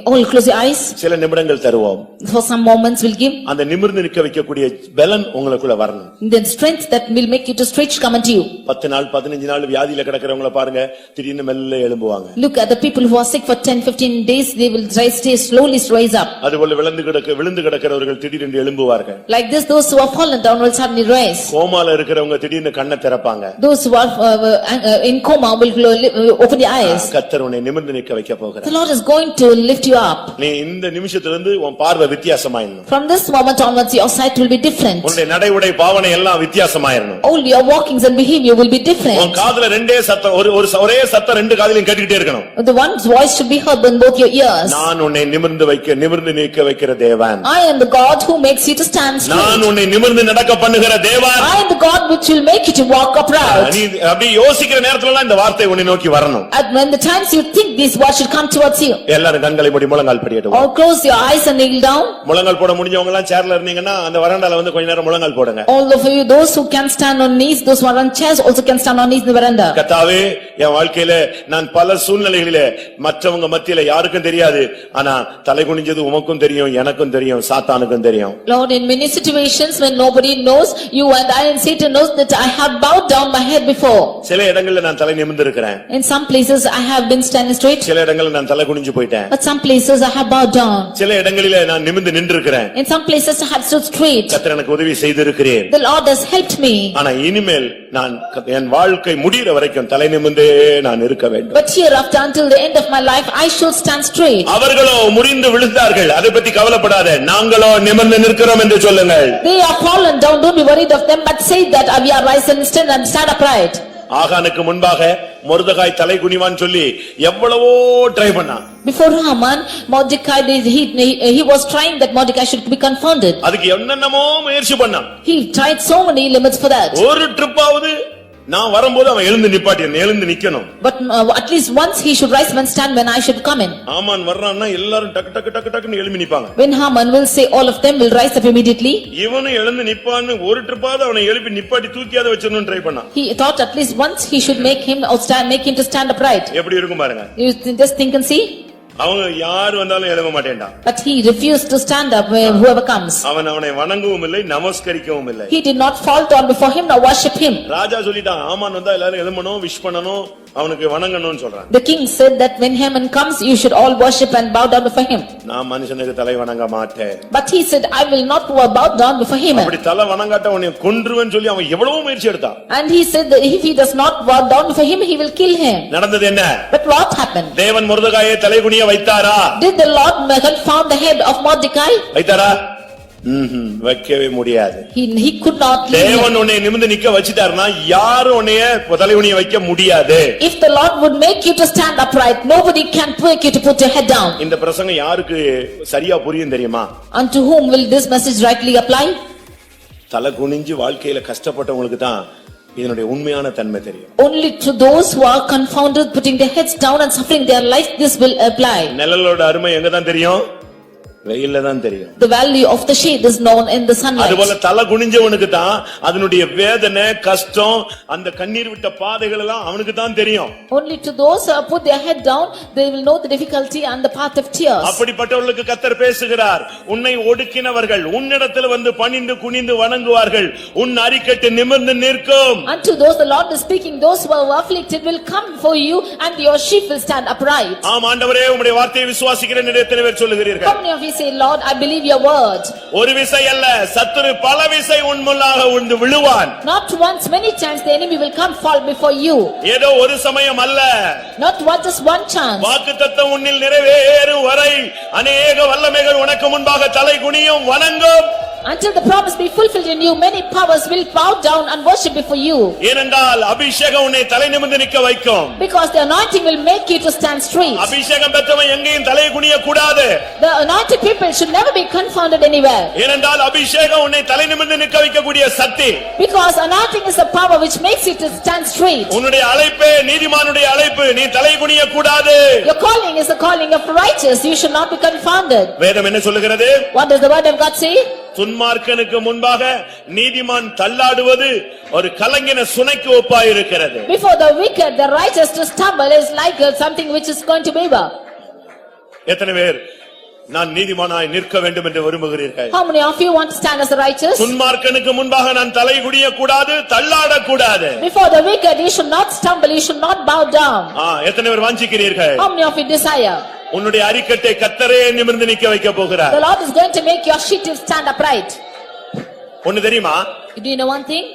All close your eyes. சில நிமிடங்கள் தருவோம். For some moments we'll give. அந்த நிமிர்ந்து நிற்க வைக்கக்கூடிய பலன் உங்களுக்குள்ள வரணும். The strength that will make you to stretch come unto you. 10 நாள் 15 நாள் வியாதியில கிடக்கிறவங்கள பாருங்க, திடீர்னு மெல்ல எழும்புவாங்க. Look at the people who are sick for 10-15 days, they will stay slowly rise up. அதுபோல விழுந்து கிடக்கிறவர்கள் திடீரென்று எழும்புவார்கள். Like this, those who are fallen down will suddenly rise. கோமால இருக்கிறவங்க திடீர்னு கண்ணை திறப்பாங்க. Those who are in coma will open their eyes. கர்த்தர் உன்னை நிமிர்ந்து நிற்க வைக்க போகிறார். The Lord is going to lift you up. நீ இந்த நிமிஷத்திலிருந்து உன் பார்வை வித்தியாசமாயிரணும். From this moment onwards, your sight will be different. உன்னுடைய நடை உடை பாவனை எல்லாம் வித்தியாசமாயிரணும். All your walkings and behavior will be different. உன் காதுல ரெண்டே சத்தம் ஒரே சத்தம் ரெண்டு காதிலும் கேட்டுக்கிட்டே இருக்கணும். The one's voice should be heard in both your ears. நான் உன்னை நிமிர்ந்து நிற்க வைக்கிற தேவன். I am the God who makes you to stand straight. நான் உன்னை நிமிர்ந்து நடக்க பண்ணுகிற தேவன். I am the God which will make you to walk upright. நீ அப்படி யோசிக்கிற நேரத்துல எல்லாம் இந்த வார்த்தை உன்னை நோக்கி வரணும். And when the times you think these words should come towards you. எல்லாரும் கண்களை மூடி முழங்கால் படியட்டும். Or close your eyes and kneel down. முழங்கால் போட முடிஞ்சவங்க எல்லாம் சேர்ல இருந்தீங்கன்னா அந்த வராண்டால வந்து கொஞ்ச நேரம் முழங்கால் போடுங்க. All of you, those who can stand on knees, those who are on chairs also can stand on knees in the veranda. கர்த்தாவே, என் வாழ்க்கையில நான் பல சூழ்நிலைகளிலே மற்றவங்க மத்தியில யாருக்கும் தெரியாது, ஆனா தலை குனிஞ்சது உமக்கும் தெரியும், எனக்கும் தெரியும், சாத்தானுக்கும் தெரியும். Lord, in many situations when nobody knows, you and I and Satan knows that I have bowed down my head before. சில இடங்கள்ல நான் தலை நிமிர்ந்து இருக்கிறேன். In some places I have been standing straight. சில இடங்கள்ல நான் தலை குனிஞ்சு போயிட்டேன். But some places I have bowed down. சில இடங்களிலே நான் நிமிர்ந்து நின்றுக்கிறேன். In some places I have stood straight. கர்த்தர் எனக்கு உதவி செய்திருக்கிறேன். The Lord has helped me. ஆனா இனிமேல் நான் என் வாழ்க்கை முடிகிற வரைக்கும் தலை நிமிர்ந்தே நான் இருக்க வேண்டும். But hereafter until the end of my life I should stand straight. அவர்களோ முறிந்து விழுந்தார்கள், அதை பத்தி கவலைப்படாத, நாங்களோ நிமிர்ந்து நிற்கிறோம் என்று சொல்லுங்கள். They are fallen down, don't be worried of them, but say that we are risen and stand upright. ஆகானுக்கு முன்பாக மொர்தெகாய் தலை குனிவான்னு சொல்லி எவ்வளவோ ட்ரை பண்ணான். Before Haman, Mordecai, he was trying that Mordecai should be confounded. அதுக்கு என்னென்னமோ முயற்சி பண்ணான். He tried so many limits for that. ஒரு ட்ரிப்பாவது நான் வரும்போது அவன் எழுந்து நிக்கணும். But at least once he should rise and stand when I should come in. ஆமான் வர்றான்னா எல்லாரும் டக்கு எழும்பி நிப்பாங்க. When Haman will say, all of them will rise up immediately. இவனும் எழுந்து நிப்பான்னு ஒரு ட்ரிப்பாவது அவனை எழுப்பி நிப்பாட்டி தூக்கியாத வச்சிரணும்னு ட்ரை பண்ணான். He thought at least once he should make him to stand upright. எப்படி இருக்கும் பாருங்க. You just think and see. அவங்க யார் வந்தாலும் எழும்ப மாட்டேன்டா. But he refused to stand up whoever comes. அவனை வணங்கவும் இல்லை, நமஸ்கரிக்கவும் இல்லை. He did not fall down before him nor worship him. ராஜா சொல்லிட்டான், ஆமான் வந்தா எல்லாரும் எழும்பணும், விஷ் பண்ணணும், அவனுக்கு வணங்கணும்னு சொல்றான். The king said that when Haman comes you should all worship and bow down before him. நான் மனுஷனுக்கு தலை வணங்க மாட்டேன். But he said, I will not bow down before him. அப்படி தலை வணங்காட்ட உன்னை கொன்றுவேன்னு சொல்லி அவன் எவ்வளவு முயற்சி எடுத்தான். And he said that if he does not bow down before him he will kill him. நடந்தது என்ன? But what happened? தேவன் மொர்தெகாயை தலை குனிய வைத்தாரா? Did the Lord confound the head of Mordecai? வைத்தாரா? வைக்கவே முடியாது. He could not leave him. தேவன் உன்னை நிமிர்ந்து நிக்க வச்சிட்டாருன்னா யாரும் உன்னை தலை குனிய வைக்க முடியாது. If the Lord would make you to stand upright, nobody can make you to put your head down. இந்த பிரசங்கம் யாருக்கு சரியா புரியும் தெரியுமா? Unto whom will this message rightly apply? தலை குனிஞ்சு வாழ்க்கையில கஷ்டப்பட்டவங்களுக்கு தான் இதனுடைய உண்மையான தன்மை தெரியும். Only to those who are confounded, putting their heads down and suffering their life, this will apply. நிழலோட அருமை எங்க தான் தெரியும்? வெயில்ல தான் தெரியும். The value of the shade is known in the sunlight. அதுபோல தலை குனிஞ்சவனுக்கு தான் அதனுடைய வேதனை, கஷ்டம், அந்த கண்ணீர் விட்ட பாதைகள் எல்லாம் அவனுக்கு தான் தெரியும். Only to those who put their head down, they will know the difficulty and the path of tears. அப்படிப்பட்டவர்களுக்கு கர்த்தர் பேசுகிறார், உன்னை ஒடுக்கினவர்கள் உன்னிடத்தில் வந்து பணிந்து குனிந்து வணங்குவார்கள், உன் அரிக்கட்டு நிமிர்ந்து நிற்கும். Unto those the Lord is speaking, those who are afflicted will come for you and your sheep will stand upright. ஆம் ஆண்டவரே, உம்முடைய வார்த்தையை விசுவாசிக்கிறேன் என்று எத்தனை பேர் சொல்லுகிறீர்கள்? How many of you say, Lord, I believe your word. ஒரு விசை அல்ல, சத்துரு பல விசை உன் முன்னாக விழுந்து விழுவான். Not once, many times the enemy will come fall before you. ஏதோ ஒரு சமயம் அல்ல. Not just one chance. வாக்குத்தத்தம் உன்னில் நிறைவேறும் வரை அநேக வல்லமைகள் உனக்கு முன்பாக தலை குனியும் வணங்கும். Until the promise be fulfilled in you, many powers will bow down and worship before you. ஏனென்றால் அபிஷேகம் உன்னை தலை நிமிர்ந்து நிற்க வைக்கும். Because the anointing will make you to stand straight. அபிஷேகம் பெற்றவன் எங்கேயும் தலை குனிய கூடாது. The anointed people should never be confounded anywhere. ஏனென்றால் அபிஷேகம் உன்னை தலை நிமிர்ந்து நிற்க வைக்கக்கூடிய சக்தி. Because anointing is the power which makes you to stand straight. உன்னுடைய அழைப்பே நீதிமானுடைய அழைப்பு, நீ தலை குனிய கூடாது. Your calling is the calling of righteous, you should not be confounded. வேதம் என்ன சொல்லுகிறது? What does the word of God say? துன்மார்க்கனுக்கு முன்பாக நீதிமான் தள்ளாடுவது ஒரு கலங்கின சுனைக்கு ஒப்பாயிருக்கிறது. Before the wicked, the righteous to stumble is like something which is going to waver. எத்தனை பேர் நான் நீதிமானாய் நிற்க வேண்டும் என்று விரும்புகிறீர்கள்? How many of you want to stand as a righteous? துன்மார்க்கனுக்கு முன்பாக நான் தலை குனிய கூடாது, தள்ளாட கூடாது. Before the wicked, you should not stumble, you should not bow down. எத்தனை பேர் வாஞ்சிக்கிறீர்கள்? How many of you desire? உன்னுடைய அரிக்கட்டை கர்த்தரே நிமிர்ந்து நிற்க வைக்க போகிறார். The Lord is going to make your sheet to stand upright. ஒன்னு தெரியுமா? Do you know one thing?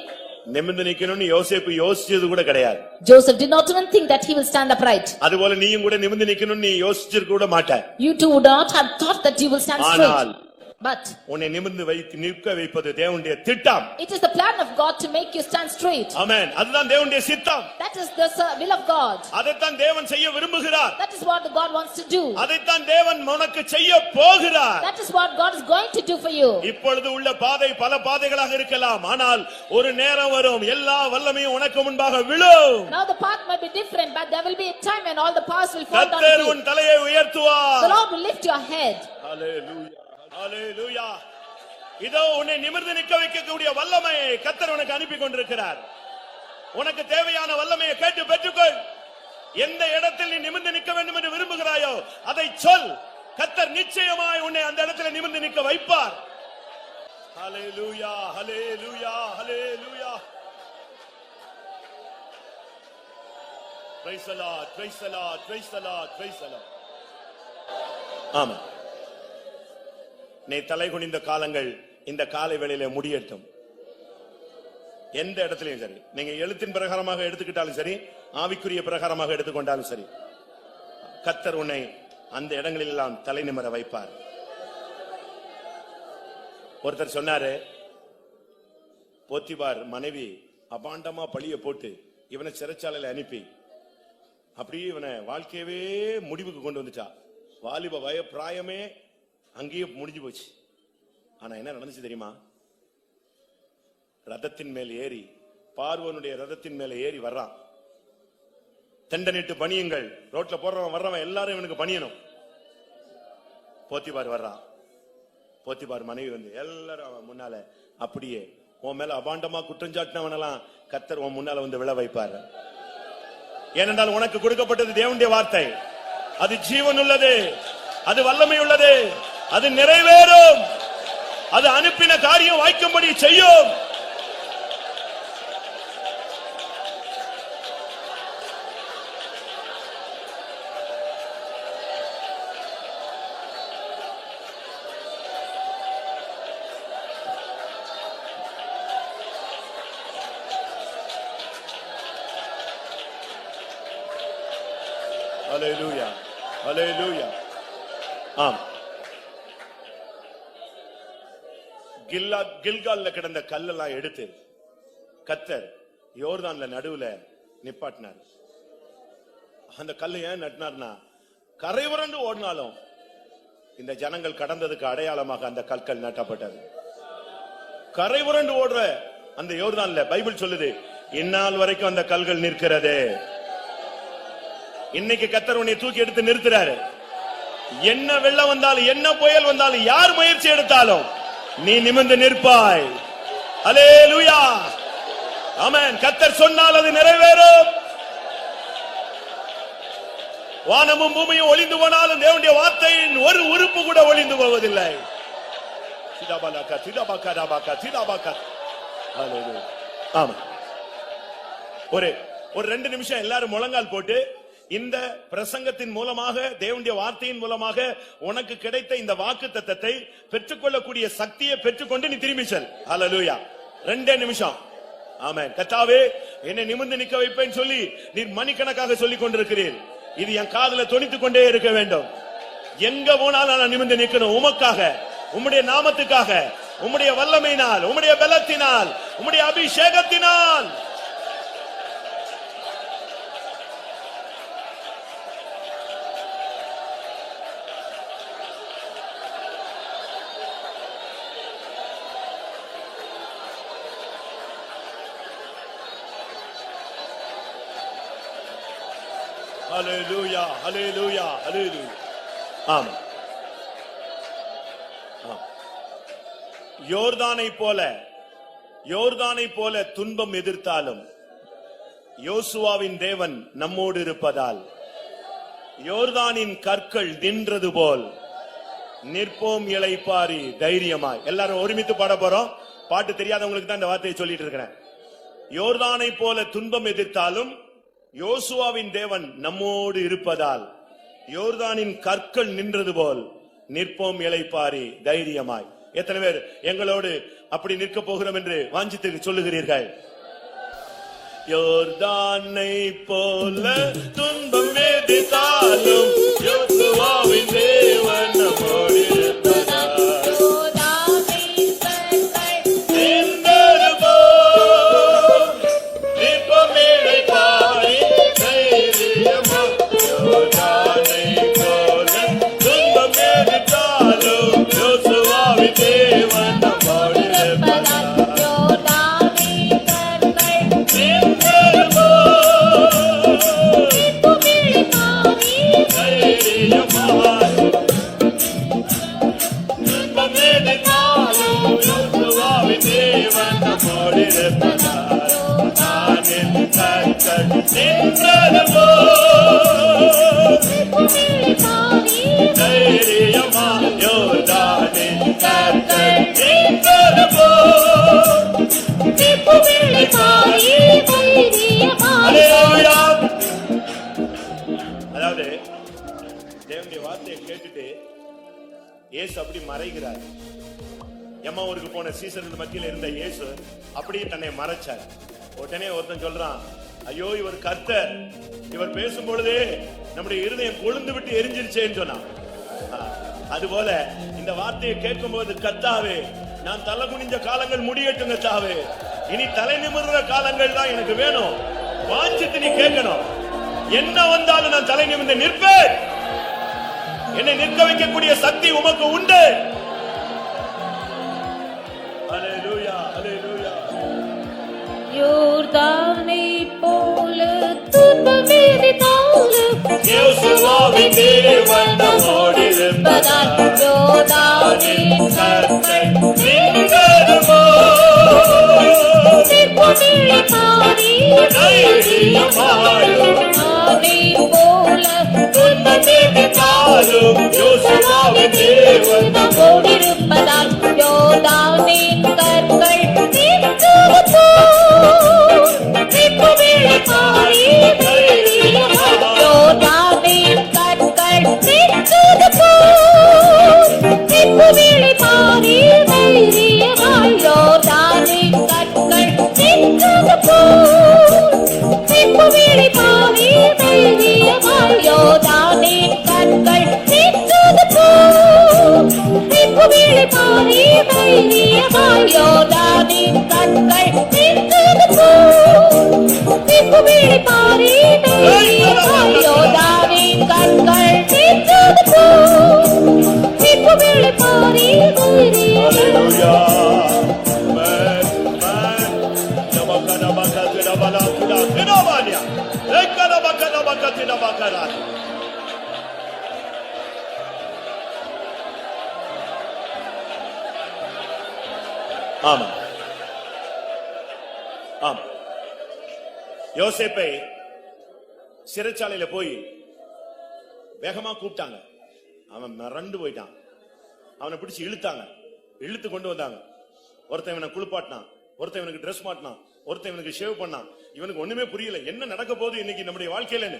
நிமிர்ந்து நிக்கணும்னு யோசேப்பு யோசிச்சது கூட கிடையாது. Joseph did not even think that he will stand upright. அதுபோல நீயும் கூட நிமிர்ந்து நிக்கணும்னு நீ யோசிச்சிருக்க கூட மாட்டாய். You too would not have thought that you will stand straight. But உன்னை நிமிர்ந்து நிற்க வைப்பது தேவனுடைய திட்டம். it is the plan of God to make you stand straight. ஆமென். அதுதான் தேவனுடைய சித்தம். That is the will of God. அதைத்தான் தேவன் செய்ய விரும்புகிறார். That is what God wants to do. அதைத்தான் தேவன் உனக்கு செய்ய போகிறார். That is what God is going to do for you. இப்பொழுது உள்ள பாதை பல பாதைகளாக இருக்கலாம், ஆனால் ஒரு நேரம் வரும் எல்லா வல்லமையும் உனக்கு முன்பாக விழும். Now the path might be different, but there will be a time when all the powers will fall down to கர்த்தர் you. உன் தலையை உயர்த்துவார். The Lord will lift your head. ஹalleluya ஹalleluya. இதோ உன்னை நிமிர்ந்து நிற்க வைக்கக்கூடிய வல்லமையை கர்த்தர் உனக்கு அனுப்பி கொண்டிருக்கிறார். உனக்கு தேவையான வல்லமையை கேட்டு பெற்றுக்கொள். எந்த இடத்தில் நீ நிமிர்ந்து நிற்க வேண்டும் என்று விரும்புகிறாயோ அதை சொல். கர்த்தர் நிச்சயமாய் உன்னை அந்த இடத்தில் நிமிர்ந்து நிற்க வைப்பார். ஹalleluya ஹalleluya ஹalleluya. Praise the Lord, praise the Lord, praise the Lord, praise the Lord. ஆமென். நீ தலை குனிந்த காலங்கள் இந்த காலை வேளையிலே முடியட்டும். எந்த இடத்திலையும் சரி, நீங்க எழுத்தின் பிரகாரமாக எடுத்துக்கிட்டாலும் சரி, ஆவிக்குரிய பிரகாரமாக எடுத்துக்கொண்டாலும் சரி, கர்த்தர் உன்னை அந்த இடங்களில் எல்லாம் தலை நிமிர வைப்பார். ஒருத்தர் சொன்னாரு, போத்திபார் மனைவி அபாண்டமா பழிய போட்டு இவனை சிறைச்சாலையில அனுப்பி அப்படியே இவனை வாழ்க்கையவே முடிவுக்கு கொண்டு வந்துட்டா. வாலிப வய பிராயமே அங்கேயே முடிஞ்சு போச்சு. ஆனா என்ன நடந்துச்சு தெரியுமா? ரதத்தின் மேல் ஏறி, பார்வோனுடைய ரதத்தின் மேல ஏறி வர்றான். தண்டனிட்டு பணியுங்கள், ரோட்ல போறவன் வர்றவன் எல்லாரும் இவனுக்கு பணியணும். போத்திபார் வர்றான். போத்திபார் மனைவி வந்து எல்லாரும் அவன் முன்னால அப்படியே உன் மேல அபாண்டமா குற்றஞ்சாட்டினவனெல்லாம் கர்த்தர் உன் முன்னால வந்து விழ வைப்பாரு. ஏனென்றால் உனக்கு கொடுக்கப்பட்டது தேவனுடைய வார்த்தை. அது ஜீவன் உள்ளது, அது வல்லமை உள்ளது, அது நிறைவேறும், அது அனுப்பின காரியம் வாய்க்கும்படி செய்யும். ஹalleluya ஹalleluya. ஆம், கில்கால்ல கிடந்த கல்லெல்லாம் எடுத்து கர்த்தர் யோர்தான்ல நடுவுல நிப்பாட்டினார். அந்த கல்லை ஏன் நட்டினார்னா, கரை புரண்டு ஓடினாலும் இந்த ஜனங்கள் கடந்ததுக்கு அடையாளமாக அந்த கற்கள் நட்டப்பட்டது. கரை புரண்டு ஓடுற அந்த யோர்தான்ல பைபிள் சொல்லுது, இந்நாள் வரைக்கும் அந்த கல்கள் நிற்கிறது. இன்னைக்கு கர்த்தர் உன்னை தூக்கி எடுத்து நிறுத்துறாரு. என்ன வெள்ளம் வந்தாலும், என்ன புயல் வந்தாலும், யார் முயற்சி எடுத்தாலும் நீ நிமிர்ந்து நிற்பாய். ஹalleluya ஆமென். கர்த்தர் சொன்னால் அது நிறைவேறும். வானமும் பூமியும் ஒளிந்து போனாலும் தேவனுடைய வார்த்தையின் ஒரு உறுப்பு கூட ஒளிந்து போவதில்லை. சிதாபாலகா சிதாபாகா ராபாகா சிதாபாகா. ஹalleluya ஆமென். ஒரு 2 நிமிஷம் எல்லாரும் முழங்கால் போட்டு இந்த பிரசங்கத்தின் மூலமாக தேவனுடைய வார்த்தையின் மூலமாக உனக்கு கிடைத்த இந்த வாக்குத்தத்தத்தை பெற்றுக்கொள்ளக்கூடிய சக்தியை பெற்றுக்கொண்டு நீ திரும்பி செல். ஹல்லேலூயா. 2 நிமிஷம். ஆமென். கர்த்தாவே என்னை நிமிர்ந்து நிற்க வைப்பேன்னு சொல்லி நீர் மணிக்கணக்காக சொல்லிக் கொண்டிருக்கிறீர். இது என் காதுல தொனித்துக் கொண்டே இருக்க வேண்டும். எங்க போனாலும் நான் நிமிர்ந்து நிற்கணும். உமக்காக, உம்முடைய நாமத்துக்காக, உம்முடைய வல்லமையினால், உம்முடைய பலத்தினால், உம்முடைய அபிஷேகத்தினால். ஹல்லேலூயா, ஹல்லேலூயா, ஹல்லேலூயா. ஆமென். யோர்தானை போல துன்பம் எதிர்த்தாலும் யோசுவாவின் தேவன் நம்மோடு இருப்பதால் யோர்தானின் கற்கள் நின்றது போல் நிற்போம் இளைப்பாரி தைரியமாய். எல்லாரும் ஒருமித்து பாட போறோம். பாட்டு தெரியாதவங்களுக்கு தான் இந்த வார்த்தையை சொல்லிட்டு இருக்கிறேன். யோர்தானை போல துன்பம் எதிர்த்தாலும் யோசுவாவின் தேவன் நம்மோடு இருப்பதால் யோர்தானின் கற்கள் நின்றது போல் நிற்போம் இளைப்பாரி தைரியமாய். எத்தனை பேர் எங்களோடு அப்படி நிற்க போகிறோம் என்று வாஞ்சித்து சொல்லுகிறீர்கள்? யோர்தானை போல துன்பம் எதிர்த்தாலும் யோசுவாவின் தேவன் நம்மோடு இருப்பதால் அதாவது தேவனுடைய வார்த்தையை கேட்டுட்டு இயேசு அப்படி மறைகிறார். எம்மா ஊருக்கு போன சீசர்கள் மத்தியில் இருந்த இயேசு அப்படியே தன்னை மறைச்சார். உடனே ஒருத்தன் சொல்றான், ஐயோ இவர் கர்த்தர், இவர் பேசும் பொழுதே நம்முடைய இருதயம் கொழுந்து விட்டு எரிஞ்சிருச்சேன்னு சொன்னான். அதுபோல இந்த வார்த்தையை கேட்கும் போது, கர்த்தாவே நான் தலை குனிஞ்ச காலங்கள் முடியட்டும் கர்த்தாவே, இனி தலை நிமிர்ற காலங்கள் தான் எனக்கு வேணும். வாஞ்சித்து நீ கேட்கணும். என்ன வந்தாலும் நான் தலை நிமிர்ந்து நிற்பேன். என்னை நிற்க வைக்கக்கூடிய சக்தி உமக்கு உண்டு. ஹல்லேலூயா, ஹல்லேலூயா. யோர்தானை போல துன்பம் எதிர்த்தாலும் யோசுவாவின் தேவன் நம்மோடு இருப்பதால் யோர்தானின் கற்கள் நின்றது போல் நிற்போம் இளைப்பாரி தைரியமாய். யோர்தானை போல துன்பம் எதிர்த்தாலும் யோசுவாவின் தேவன் நம்மோடு இருப்பதால் யோர்தானின் கற்கள் நின்றது போல் நிற்போம் இளைப்பாரி யோர்தானின் கற்கள் நின்றது போல் நிற்போம் இளைப்பாரி தைரியமாய். யோர்தானின் கற்கள் நின்றது போல் நிற்போம் இளைப்பாரி தைரியமாய். யோர்தானின் கற்கள் நின்றது போல் நிற்போம் இளைப்பாரி தைரியமாய். யோர்தானின் கற்கள் நின்றது போல் நிற்போம் இளைப்பாரி தைரியமாய். யோர்தானின் கற்கள் நின்றது போல் நிற்போம் இளைப்பாரி தைரியமாய். ஹல்லேலூயா. ஆமா, ஆமா. யோசேப்பை சிறைச்சாலையில போய் வேகமா கூப்பிட்டாங்க. அவன் மிரண்டு போயிட்டான். அவனை பிடிச்சு இழுத்தாங்க, இழுத்து கொண்டு வந்தாங்க. ஒருத்தன் இவனை குளிப்பாட்டினான், ஒருத்தன் இவனுக்கு டிரெஸ் மாட்டினான், ஒருத்தன் இவனுக்கு ஷேவ் பண்ணான். இவனுக்கு ஒண்ணுமே புரியல, என்ன நடக்க போகுது இன்னைக்கு நம்முடைய வாழ்க்கையில.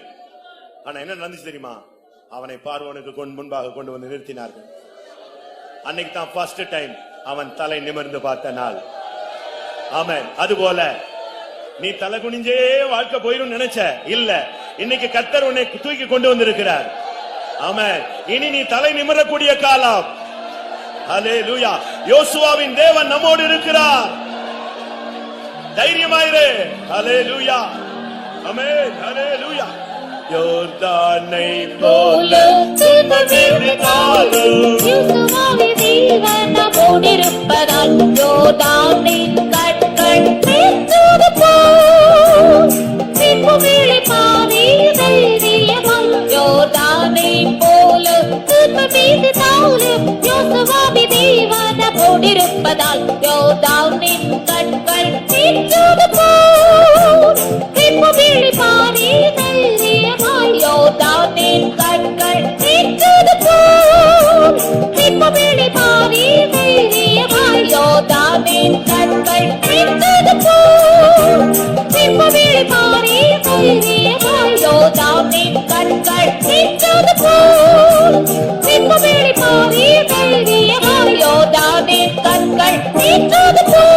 ஆனா என்ன நடந்துச்சு தெரியுமா? அவனை பார்வோனுக்கு முன்பாக கொண்டு வந்து நிறுத்தினார்கள். அன்னைக்கு தான் ஃபர்ஸ்ட் டைம் அவன் தலை நிமிர்ந்து பார்த்த நாள். ஆமென். அதுபோல நீ தலை குனிஞ்சே வாழ்க்கை போயிரும் நினைச்ச இல்ல, இன்னைக்கு கர்த்தர் உன்னை தூக்கி கொண்டு வந்திருக்கிறார். ஆமென். இனி நீ தலை நிமிரக்கூடிய காலம். ஹல்லேலூயா. யோசுவாவின் தேவன் நம்மோடு இருக்கிறார். தைரியமாயிரு. ஹல்லேலூயா. ஆமென். ஹல்லேலூயா. யோர்தானை போல யூசுவாவே தேவன் நம்மோடிருப்பதால் யோர்தானின் கற்கள் பேசுவது போல் சிற்பமிழி பாதி தைரியமாய் யோர்தானை போல சிற்பமிழி யோசுவாவே தேவன் நம்மோடிருப்பதால் யோர்தானின் கற்கள் பேசுவது போல் சிற்பமிழி பாதி தைரியமாய் யோர்தானின் கற்கள் பேசுவது போல் சிற்பமிழி பாதி தைரியமாய் யோர்தானின் கற்கள் பேசுவது போல் சிற்பமிழி பாதி தைரியமாய் யோர்தானின் கற்கள் பேசுவது போல் சிற்பமிழி பாதி தைரியமாய் யோர்தானின் கற்கள் பேசுவது போல்